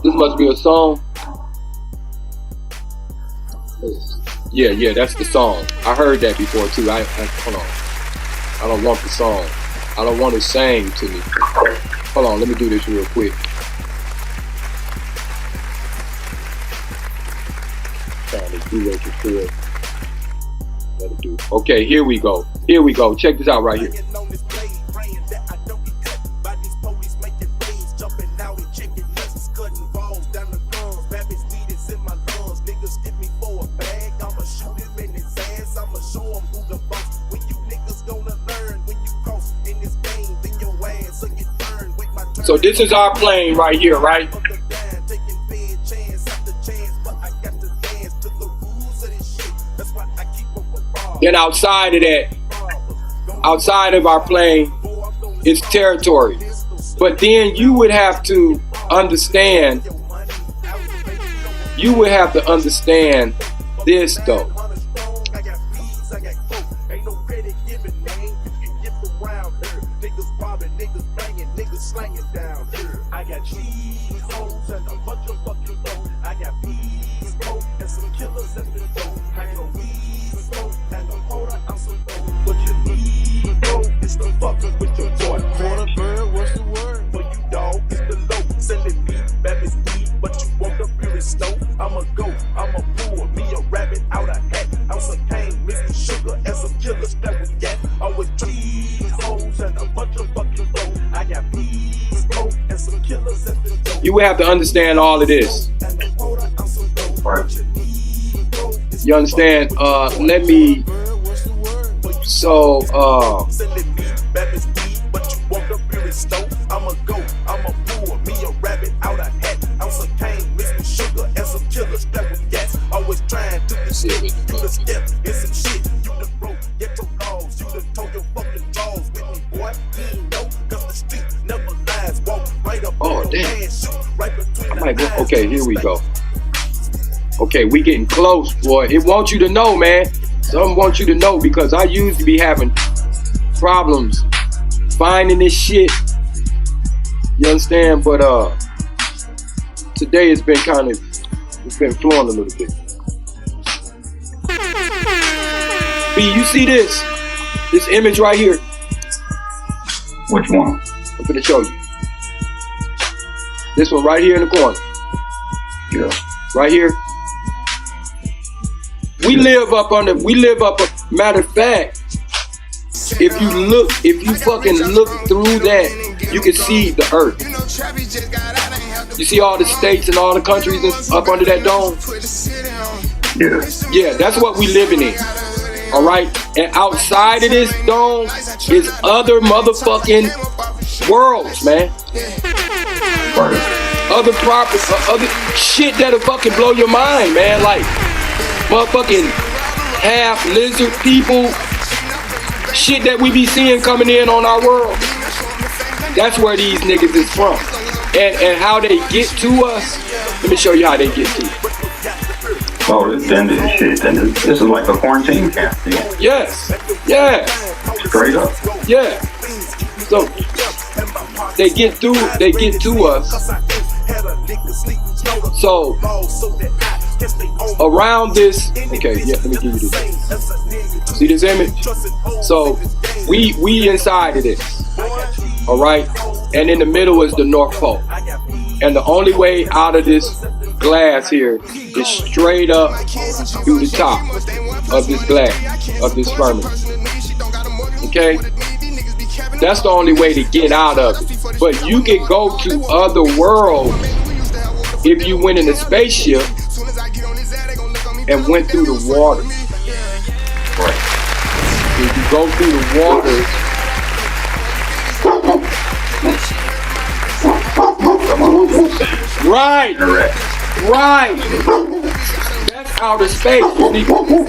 This must be a song. Yeah, that's the song. I heard that before too. Hold on. I don't want the song. I don't want it sang to me. Hold on, let me do this real quick. Trying to do what you feel. Let it do. Okay, here we go. Here we go. Check this out right here. So this is our plane right here, right? Then outside of that, outside of our plane, it's territory. But then you would have to understand, this though. You would have to understand all of this. You understand? Let me. So, oh damn! I might go. Okay, here we go. Okay, we getting close, boy. It wants you to know, man. Some want you to know because I used to be having problems finding this shit. You understand? But today it's been flowing a little bit. B, you see this image right here? Which one? I'm gonna show you. This one right here in the corner. Yeah. Right here. We live up, matter of fact, if you fucking look through that, you can see the earth. You see all the states and all the countries up under that dome? Yeah. Yeah, that's what we living in. All right? And outside of this dome is other motherfucking worlds, man. Other properties, other shit that'll fucking blow your mind, man. Like, motherfucking half lizard people, shit that we be seeing coming in on our world. That's where these niggas is from. And how they get to us, let me show you how they get to us. Oh, then this is like a quarantine camp. Yes, yeah. Straight up. Yeah. So they get to us. So around this, okay, yeah, let me give you this. See this image? So we inside of this, all right? And in the middle is the North Pole. And the only way out of this glass here is straight up through the top of this glass, of this firmament. Okay? That's the only way to get out of it. But you can go to other worlds if you went in a spaceship and went through the water. Right. If you go through the water, right, that's outer space.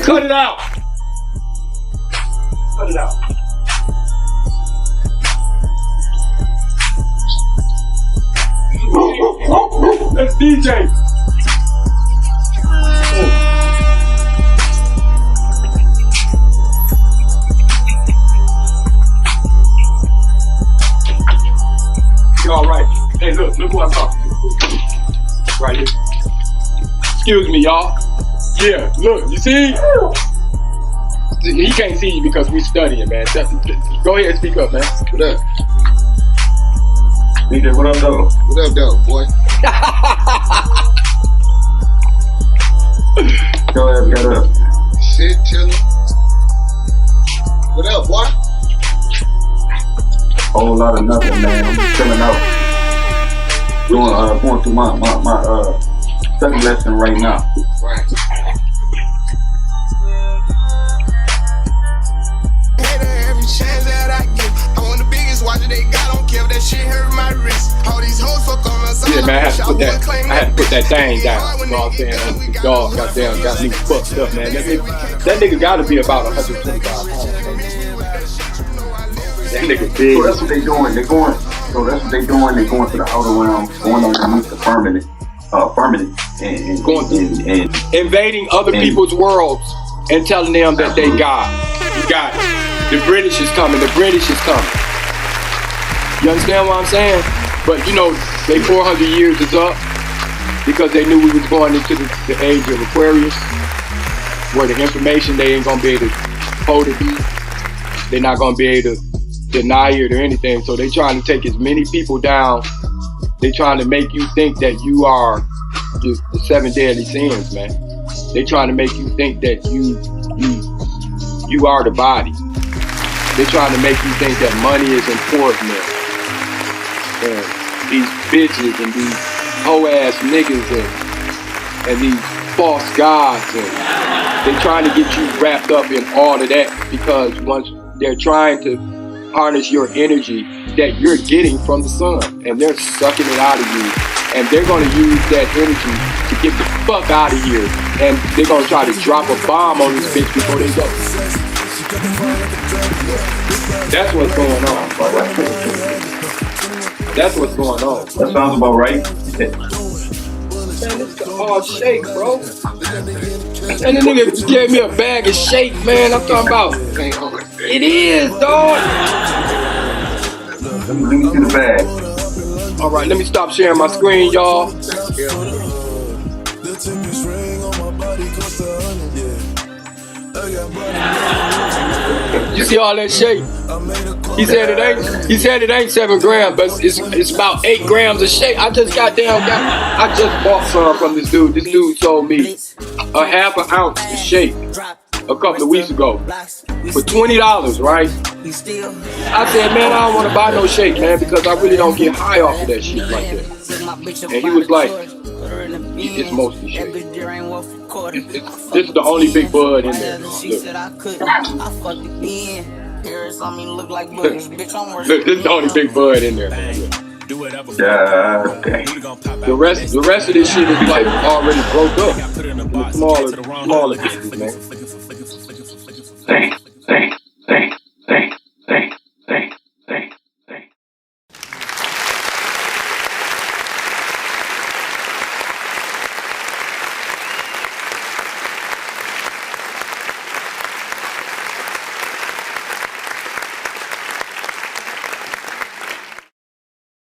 Cut it out. Cut it out. That's DJ. You all right? Hey, look who I'm talking to. Right here. Excuse me, y'all. Yeah, look, you see? He can't see you because we studying, man. Go ahead and speak up, man. What up? DJ, what up, though? What up, though, boy? Go ahead, get up. Shit, chillin'. What up, boy? Whole lot of nothing, man. I'm just chilling out. Going through my study lesson right now. Right. Every chance that I get, I want the biggest watch they got. Don't care if that shit hurt my wrist. All these hoes fuck on us. Yeah, man, I had to put that thing down. You know what I'm saying? The dog got me fucked up, man. That nigga gotta be about 125 pounds. That nigga big. So that's what they doing. They're going to the outer realm, going underneath the firmament, and invading other people's worlds and telling them that they got it. The British is coming. You understand what I'm saying? But you know, they 400 years is up because they knew we was going into the age of Aquarius, where the information they ain't gonna be able to hold it. They're not gonna be able to deny it or anything. So they trying to take as many people down. They trying to make you think that you are just the 7 deadly sins, man. They trying to make you think that you are the body. They trying to make you think that money is important. And these bitches and these hoe ass niggas and these false gods, and they trying to get you wrapped up in all of that, because once they're trying to harness your energy that you're getting from the sun, and they're sucking it out of you, and they're going to use that energy to get the fuck out of here, and they're going to try to drop a bomb on this bitch before they go. That's what's going on. That's what's going on. That sounds about right. Man, it's the hard shake, bro. And the nigga gave me a bag of shake, man. I'm talking about. It is, dog. Let me see the bag. All right, let me stop sharing my screen, y'all. You see all that shake? He said it ain't 7 grams, but it's about 8 grams of shake. I just I just bought some from this dude. This dude sold me a half an ounce of shake a couple of weeks ago for $20, right? I said, man, I don't want to buy no shake, man, because I really don't get high off of that shit like that. And he was like, it's mostly shake. This is the only big bud in there. Look, this is the only big bud in there. The rest of this shit is like already broke up. Smaller pieces, man. Dang.